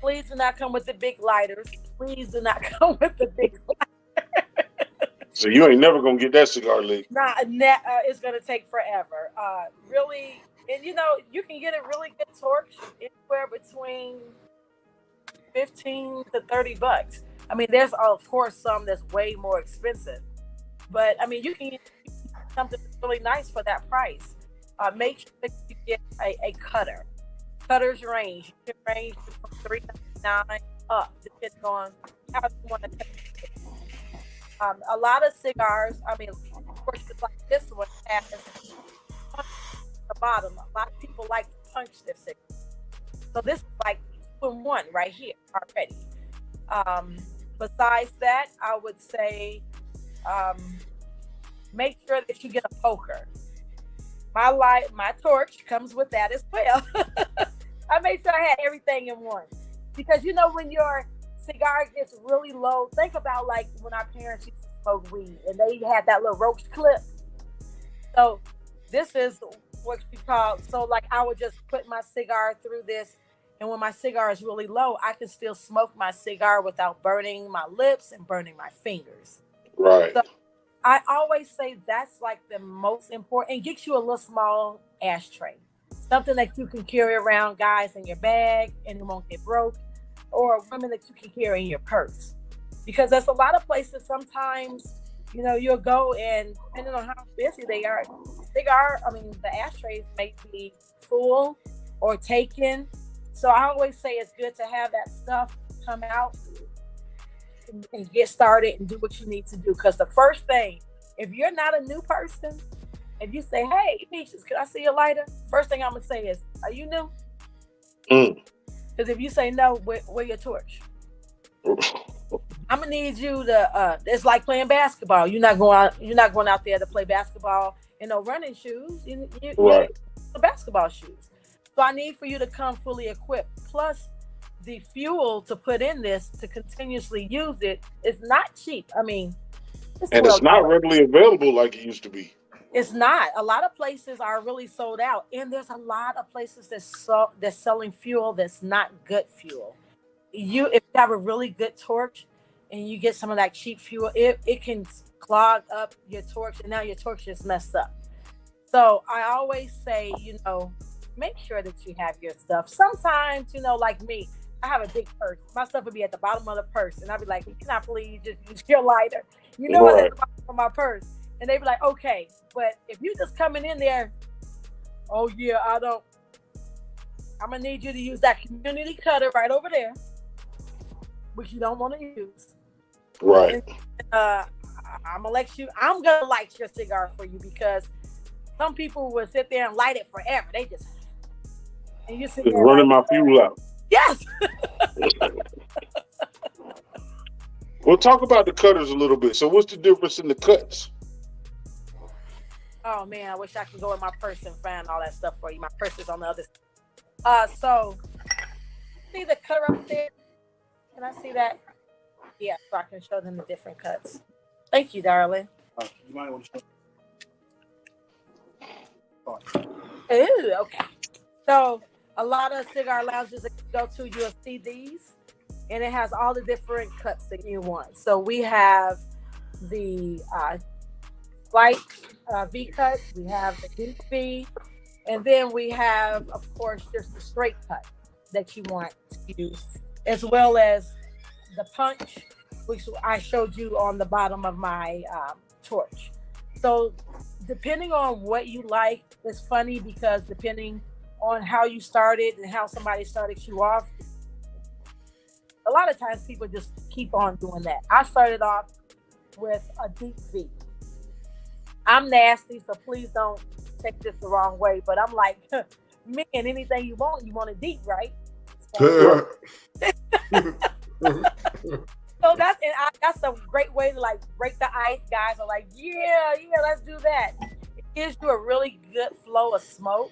Please do not come with the big lighters. Please do not come with the big lighters. So you ain't never gonna get that cigar lit. Nah, it's gonna take forever. Really, and you can get a really good torch anywhere between $15 to $30. I mean, there's of course some that's way more expensive, but I mean you can get something that's really nice for that price. Make sure that you get a cutter. Cutters range. You can range from $3.99 up, depending on how you want to take it. A lot of cigars, I mean, of course, just like this one has punch at the bottom. A lot of people like to punch their cigars. So this is like 2-in-1 right here already. Besides that, I would say make sure that you get a poker. My torch comes with that as well. I made sure I had everything in one. Because when your cigar gets really low, think about like when our parents used to smoke weed and they had that little roach clip. So this is what we call, so like I would just put my cigar through this, and when my cigar is really low, I can still smoke my cigar without burning my lips and burning my fingers. Right. So I always say that's like the most important, and get you a little small ashtray. Something that you can carry around, guys, in your bag and it won't get broke, or women that you can carry in your purse. Because there's a lot of places sometimes, you'll go and depending on how busy they are, the ashtrays may be full or taken. So I always say it's good to have that stuff come out and get started and do what you need to do. Because the first thing, if you're not a new person, if you say, hey, Peaches, could I see your lighter? First thing I'm going to say is, are you new? Because if you say no, where your torch? I'm going to need you to, it's like playing basketball. You're not going out there to play basketball in no running shoes. You Right. the basketball shoes. So I need for you to come fully equipped. Plus, the fuel to put in this to continuously use it is not cheap. I mean, it's not readily available like it used to be. It's not. A lot of places are really sold out, and there's a lot of places that's selling fuel that's not good fuel. if you have a really good torch and you get some of that cheap fuel, it can clog up your torch, and now your torch is messed up. So I always say, make sure that you have your stuff. Sometimes, like me, I have a big purse. My stuff would be at the bottom of the purse, and I'd be like, "Can I please just use your lighter?" It's Right. at the bottom of my purse, and they'd be like, "Okay." But if you just coming in there, oh yeah, I'm gonna need you to use that community cutter right over there, which you don't want to use. Right. And, I'm gonna light your cigar for you, because some people will sit there and light it forever. They just and you sit Just there running like, my fuel out. yes. Well, talk about the cutters a little bit. So what's the difference in the cuts? Oh man, I wish I could go in my purse and find all that stuff for you. My purse is on the other side. So see the cutter up there? Can I see that? Yeah, so I can show them the different cuts. Thank you, darling. You might want to show. Ooh, okay. So a lot of cigar lounges that you go to, you'll see these, and it has all the different cuts that you want. So we have the light V cut, we have the deep V, and then we have, of course, just the straight cut that you want to use, as well as the punch, which I showed you on the bottom of my torch. So depending on what you like, it's funny because depending on how you started and how somebody started you off, a lot of times people just keep on doing that. I started off with a deep V. I'm nasty, so please don't take this the wrong way, but I'm like, man, anything you want it deep, right? So, so that's a great way to like break the ice. Guys are like, yeah, let's do that. It gives you a really good flow of smoke.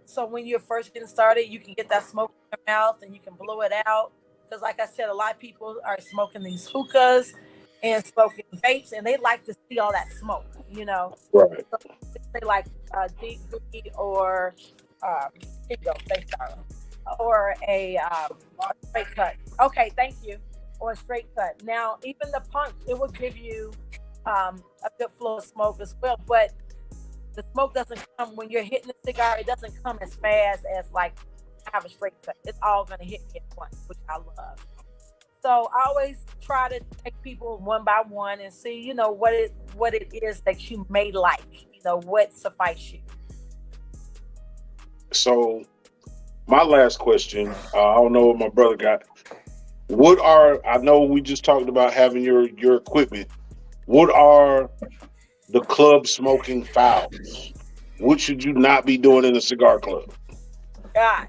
So when you're first getting started, you can get that smoke in your mouth and you can blow it out. Because like I said, a lot of people are smoking these hookahs and smoking vapes, and they like to see all that smoke, Right. So they like deep V or here you go, thanks, darling. Or a straight cut. Okay, thank you. Or a straight cut. Now, even the punch, it will give you a good flow of smoke as well. But the smoke doesn't come when you're hitting the cigar. It doesn't come as fast as like I have a straight cut. It's all gonna hit me at once, which I love. So I always try to take people one by one and see, what it is that you may like. What suffice you. So my last question, I don't know what my brother got. I know we just talked about having your equipment. What are the club smoking fouls? What should you not be doing in a cigar club? God,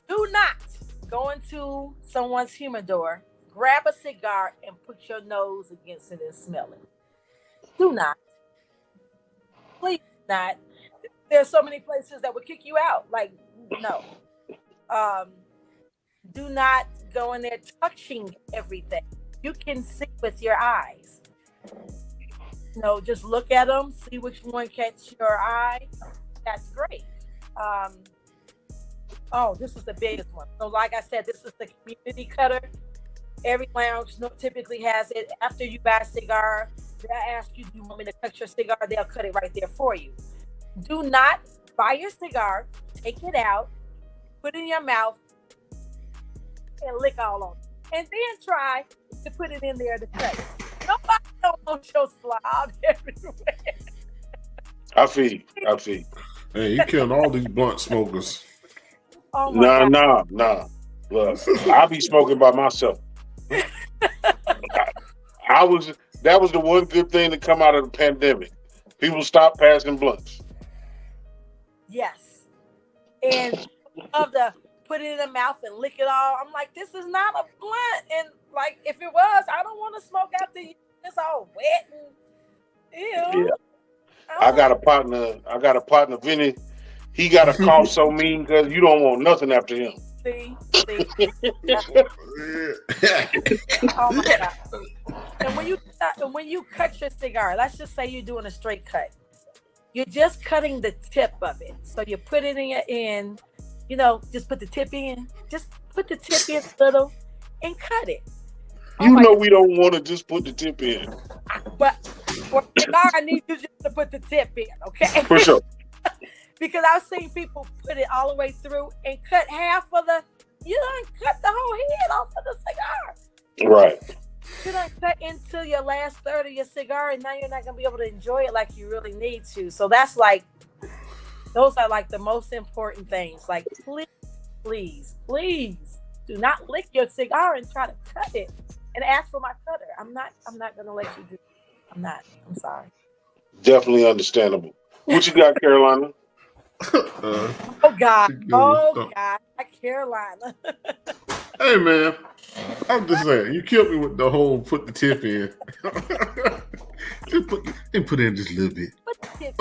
do not go into someone's humidor, grab a cigar, and put your nose against it and smell it. Do not. Please not. There's so many places that would kick you out. Like, no. Do not go in there touching everything. You can see with your eyes. Just look at them, see which one catches your eye. That's great. This is the biggest one. So like I said, this is the community cutter. Every lounge typically has it. After you buy a cigar, they'll ask you, do you want me to cut your cigar? They'll cut it right there for you. Do not buy your cigar, take it out, put it in your mouth, and lick all on it. And then try to put it in there to cut it. Nobody don't want your slob everywhere. I feel you. Hey, you killing all these blunt smokers. Oh my God. Nah. Look, I be smoking by myself. That was the one good thing to come out of the pandemic. People stopped passing blunts. Yes. And of the put it in the mouth and lick it all. I'm like, this is not a blunt. And like, if it was, I don't want to smoke after you. It's all wet and ew. Yeah. I got a partner, Vinny. He got a cough so mean because you don't want nothing after him. See? Oh my God. And when you cut your cigar, let's just say you're doing a straight cut. You're just cutting the tip of it. So you put it in your end just put the tip in. Just put the tip in a little and cut it. You know we don't want to just put the tip in. But for a cigar, I need you just to put the tip in, okay? For sure. Because I've seen people put it all the way through and cut half of the, you done cut the whole head off of the cigar. Right. You done cut into your last third of your cigar, and now you're not going to be able to enjoy it like you really need to. So that's like, those are like the most important things. Like, please do not lick your cigar and try to cut it and ask for my cutter. I'm not going to let you do it. I'm sorry. Definitely understandable. What you got, Carolina? Oh God, Carolina. Hey man, I'm just saying, you killed me with the whole put the tip in. Just put in just a little bit. Put the tip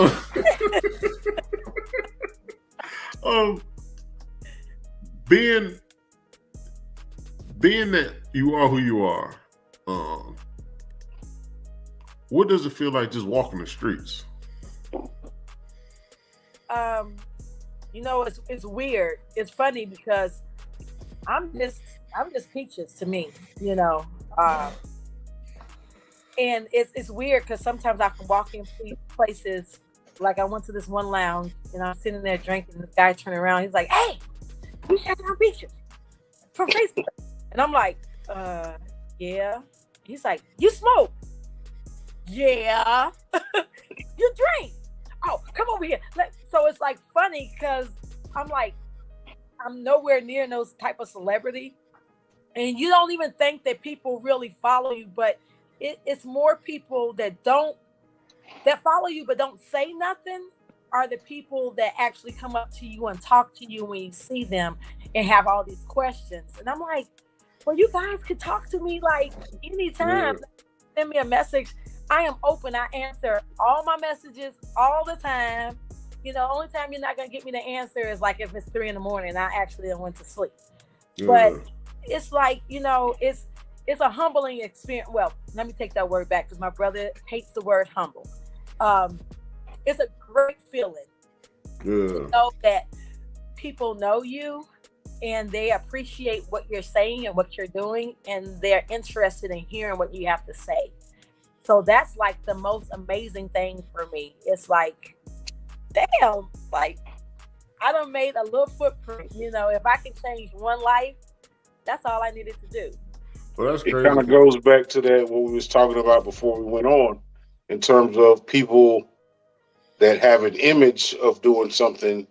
in. Being that you are who you are, what does it feel like just walking the streets? It's weird. It's funny because I'm just Peaches to me, and it's weird because sometimes I can walk in places. Like I went to this one lounge and I'm sitting there drinking. This guy turned around. He's like, "Hey, you Chitown Peaches from Facebook?" And I'm like, yeah. He's like, "You smoke?" "Yeah." "You drink?" "Oh, come over here." So it's like funny because I'm like, I'm nowhere near those type of celebrity. And you don't even think that people really follow you, but it's more people that follow you but don't say nothing are the people that actually come up to you and talk to you when you see them and have all these questions. And I'm like, well, you guys could talk to me like anytime. Yeah. Send me a message. I am open. I answer all my messages all the time. Only time you're not going to get me to answer is like if it's 3 a.m. and I actually went to sleep. Yeah. But it's like, it's a humbling experience. Well, let me take that word back because my brother hates the word humble. It's a great feeling to know that people know you and they appreciate what you're saying and what you're doing, and they're interested in hearing what you have to say. So that's like the most amazing thing for me. It's like, damn, like I done made a little footprint. If I can change one life, that's all I needed to do. Well, that's crazy. It kind of goes back to that what we was talking about before we went on, in terms of people that have an image of doing something,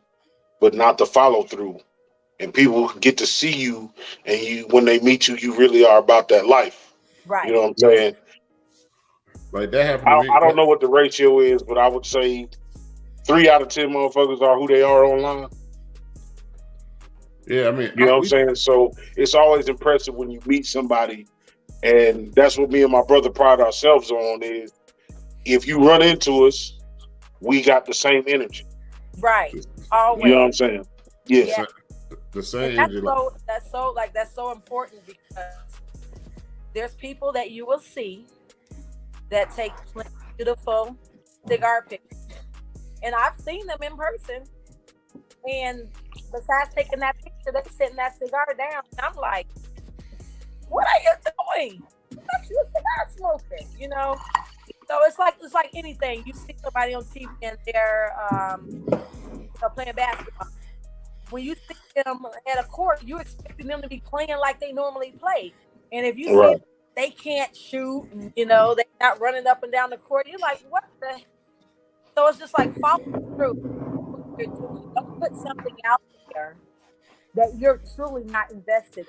but not the follow through. And people get to see you, and when they meet you, you really are about that life. Right. You know what I'm saying? Like that happened to me. I don't know what the ratio is, but I would say 3 out of 10 motherfuckers are who they are online. Yeah, I mean, you know what I'm saying? So it's always impressive when you meet somebody, and that's what me and my brother pride ourselves on is if you run into us, we got the same energy. Right. Always. You know what I'm saying? Yeah. The same energy. That's so important because there's people that you will see that take beautiful cigar pictures. And I've seen them in person. And besides taking that picture, they're setting that cigar down. And I'm like, what are you doing? You're a cigar smoker, So it's like anything. You see somebody on TV and they're playing basketball. When you see them at a court, you're expecting them to be playing like they normally play. And if you see they can't shoot, they're not running up and down the court, you're like, what the? So it's just like follow through what you're doing. Don't put something out there that you're truly not invested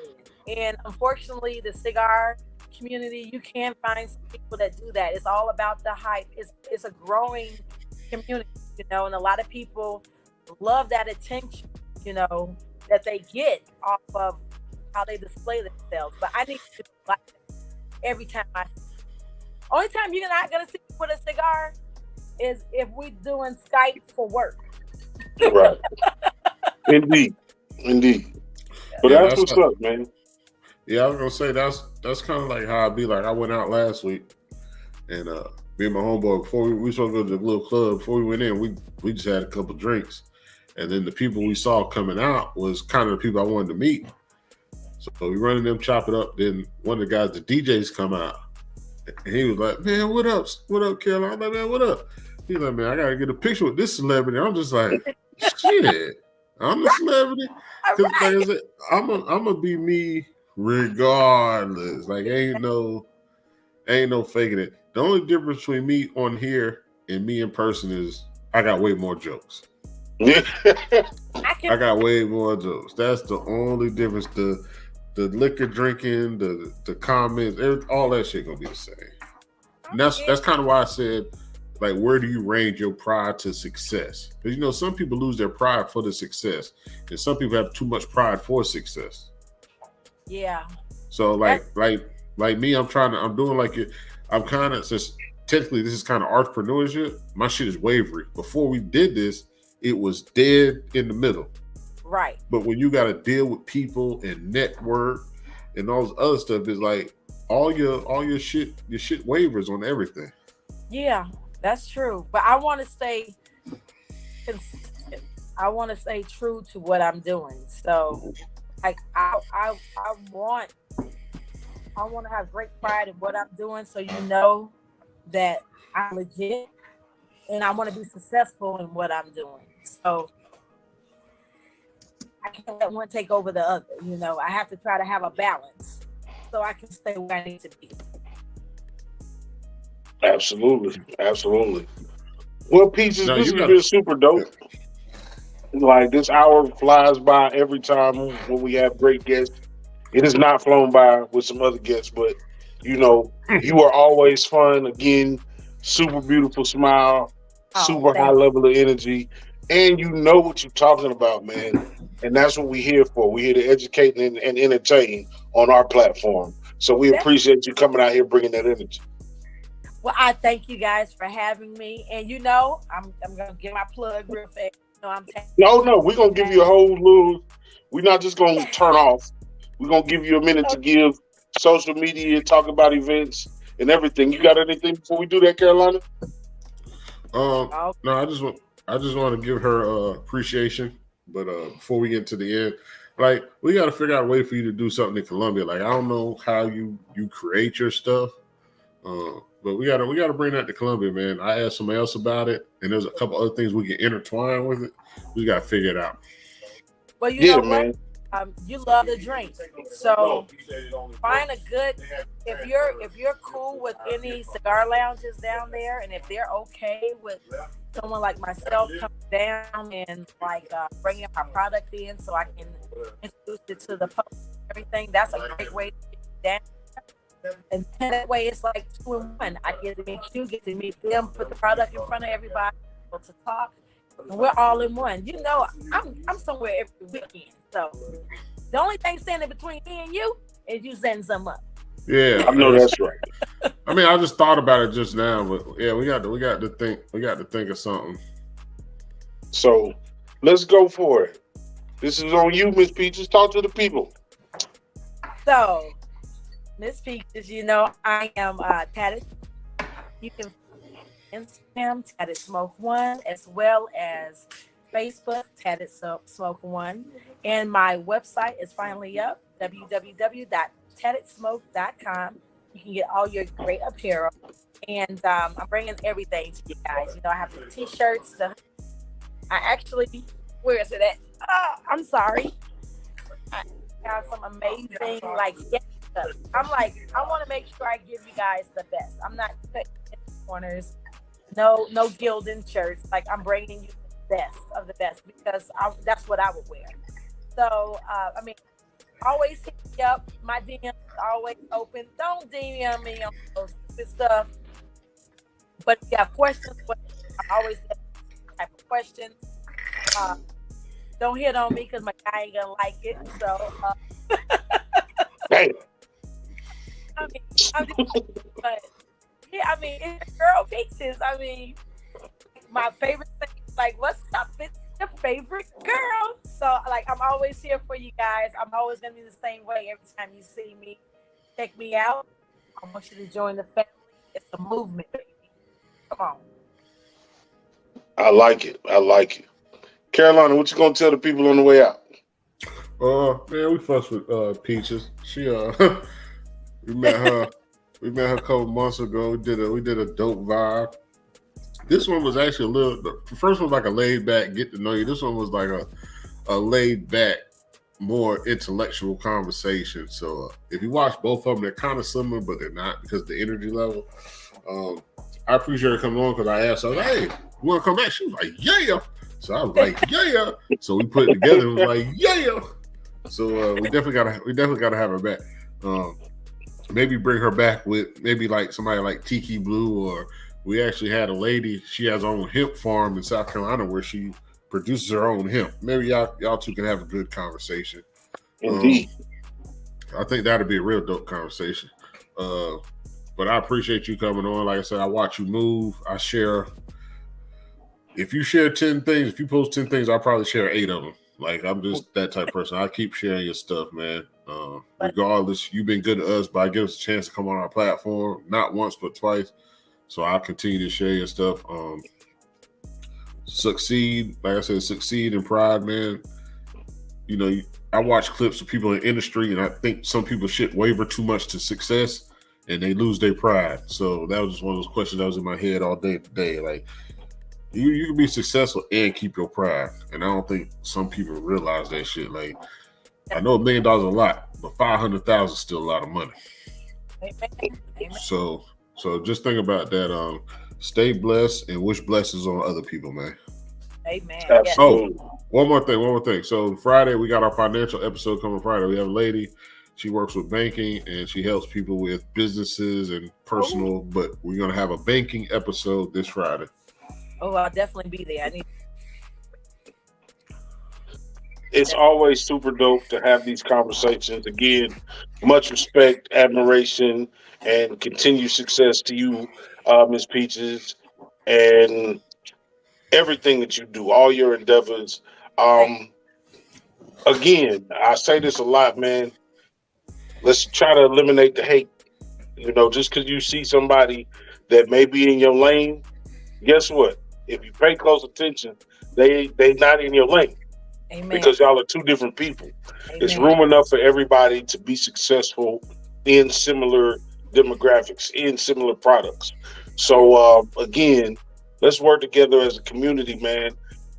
in. And unfortunately, the cigar community, you can find some people that do that. It's all about the hype. It's a growing community, and a lot of people love that attention, that they get off of how they display themselves. But I need to like every time only time you're not gonna see me with a cigar is if we're doing Skype for work. Right. Indeed. But that's what's up, man. Yeah, I was gonna say that's kind of like how I be like. I went out last week, and me and my homeboy before we supposed to go to the little club. Before we went in, we just had a couple drinks, And then the people we saw coming out was kind of the people I wanted to meet. So we running them, chop it up. Then one of the guys, the DJs, come out. And he was like, man, what up? What up, Caroline? I'm like, man, what up? He's like, man, I got to get a picture with this celebrity. I'm just like, shit, I'm a celebrity. Because like I said, I'm going to be me regardless. Like, ain't no faking it. The only difference between me on here and me in person is I got way more jokes. I got way more jokes. That's the only difference. The liquor drinking, the comments, all that shit gonna be the same. And that's kind of why I said, like, where do you range your pride to success? Because, you know, some people lose their pride for the success, and some people have too much pride for success. Yeah. So like me, I'm doing like it. I'm kind of, since technically this is kind of entrepreneurship, my shit is wavery. Before we did this, it was dead in the middle. Right. But when you got to deal with people and network and all this other stuff, is like all your shit wavers on everything. Yeah, that's true. But I want to stay consistent. I want to stay true to what I'm doing. So, like, I want to have great pride in what I'm doing, so you know that I'm legit, and I want to be successful in what I'm doing. So I can't let one take over the other. You know, I have to try to have a balance so I can stay where I need to be. Absolutely. Well, Peaches, No, this has been super dope. Like, this hour flies by every time when we have great guests. It has not flown by with some other guests, but you know, you are always fun. Again, super beautiful smile, super high level of energy, and you know what you're talking about, man. And that's what we're here for. We're here to educate and entertain on our platform. So we appreciate you coming out here bringing that energy. Well, I thank you guys for having me. And you know, I'm gonna give my plug real fast. No, we're gonna give you a whole little. We're not just gonna turn off. We're gonna give you a minute to give social media, talk about events and everything. You got anything before we do that, Carolina? No, I just want to give her appreciation. But before we get to the end, like, we got to figure out a way for you to do something in Colombia. Like, I don't know how you create your stuff, but we gotta bring that to Colombia, man. I asked somebody else about it, and there's a couple other things we can intertwine with it. We got to figure it out. Well, you know what? You love the drink, so find a good. If you're cool with any cigar lounges down there, and if they're okay with someone like myself coming down and like bringing our product in, so I can introduce it to the public, everything. That's a great way to get down. And that way, it's like 2 in 1. I get to meet you, get to meet them, put the product in front of everybody, to talk. And we're all in one. You know, I'm somewhere every weekend. So the only thing standing between me and you is you setting something up. Yeah, I know that's right. I mean, I just thought about it just now, but yeah, we got to think of something. So let's go for it. This is on you, Miss Peaches. Talk to the people. So, Miss Peaches, you know, I am Tatted. You can Instagram Tatted Smoke One, as well as Facebook Tatted Smoke One, and my website is finally up, www.tattedsmoke.com. You can get all your great apparel, and I'm bringing everything to you guys. You know, I have the t-shirts. I actually, where is it at? I'm sorry. I have some amazing, like, I'm like, I want to make sure I give you guys the best. I'm not cutting corners. No gilded shirts. Like, I'm bringing you the best of the best, because that's what I would wear. So, I mean, always hit me up. My DMs are always open. Don't DM me on those stupid stuff. But if you have questions, I always get type of questions. Don't hit on me, because my guy ain't gonna like it. So, Hey. I mean, but yeah, I mean, it's girl Peaches. I mean, my favorite thing, like, what's up? It's your favorite girl. So, like, I'm always here for you guys. I'm always gonna be the same way every time you see me. Check me out. I want you to join the family. It's a movement, baby. Come on. I like it. Carolina, what you gonna tell the people on the way out? Man, we fussed with Peaches. She we met her a couple months ago. We did a dope vibe. This one was actually the first one was like a laid back get to know you. This one was like a laid back, more intellectual conversation. So if you watch both of them, they're kind of similar, but they're not because of the energy level. I appreciate her coming on because I asked her, "Hey, you want to come back?" She was like, "Yeah." So I was like, "Yeah." So we put it together. It was like, "Yeah." So we definitely gotta have her back. Maybe bring her back with maybe like somebody like Tiki Blue, or we actually had a lady. She has her own hemp farm in South Carolina where she produces her own hemp. Maybe y'all two can have a good conversation. Indeed. I think that'd be a real dope conversation. But I appreciate you coming on. Like I said, I watch you move. I share. If you share 10 things, if you post 10 things, I'll probably share 8 of them. Like, I'm just that type of person. I keep sharing your stuff, man. Regardless, you've been good to us by giving us a chance to come on our platform, not once, but twice. So I'll continue to share your stuff. Succeed, like I said, succeed in pride, man. You know, I watch clips of people in the industry, and I think some people shit waver too much to success, and they lose their pride. So that was just one of those questions that was in my head all day today. Like, you can be successful and keep your pride, and I don't think some people realize that shit. Like, I know $1 million is a lot, but 500,000 is still a lot of money. Amen. So just think about that. Stay blessed and wish blessings on other people, man. Amen. Absolutely. Oh, one more thing. So Friday, we got our financial episode coming Friday. We have a lady. She works with banking and she helps people with businesses and personal, but we're going to have a banking episode this Friday. Oh, I'll definitely be there. It's always super dope to have these conversations. Again, much respect, admiration, and continued success to you, Ms. Peaches, and everything that you do, all your endeavors. Again, I say this a lot, man. Let's try to eliminate the hate. You know, just because you see somebody that may be in your lane, guess what? If you pay close attention, they not in your lane. Amen. Because y'all are two different people. Amen. It's room enough for everybody to be successful in similar demographics, in similar products. So again, let's work together as a community, man.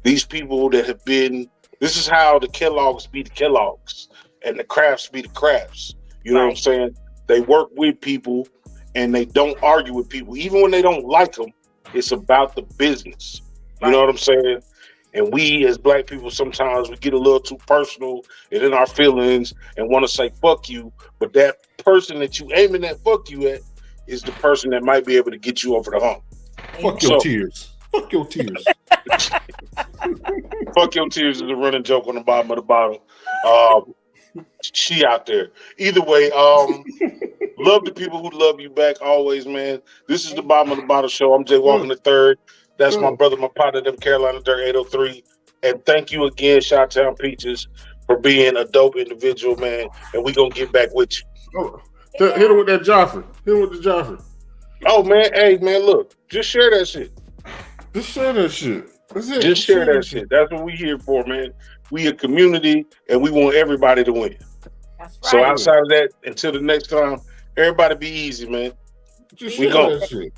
These people that have been, this is how the Kellogg's be the Kellogg's and the Crafts be the Crafts. You know what I'm saying? They work with people and they don't argue with people. Even when they don't like them, it's about the business. You know what I'm saying? And we as Black people, sometimes we get a little too personal and in our feelings and want to say, fuck you. But that person that you aiming that fuck you at is the person that might be able to get you over the hump. Fuck your tears. Fuck your tears. Fuck your tears is a running joke on the bottom of the bottle. She out there. Either way, love the people who love you back always, man. This is the Bottom of the Bottle Show. I'm Jay Walker III. That's my brother, my partner, them Carolina Dirt 803. And thank you again, Chitown Peaches, for being a dope individual, man. And we gonna get back with you. Oh, hit him with that Joffrey. Hit him with the Joffrey. Oh man, hey man, look, just share that shit. Just share that shit. That's it. Just share that shit. That's what we here for, man. We a community, and we want everybody to win. That's right. So outside of that, until the next time, everybody be easy, man. Just we share go. that shit.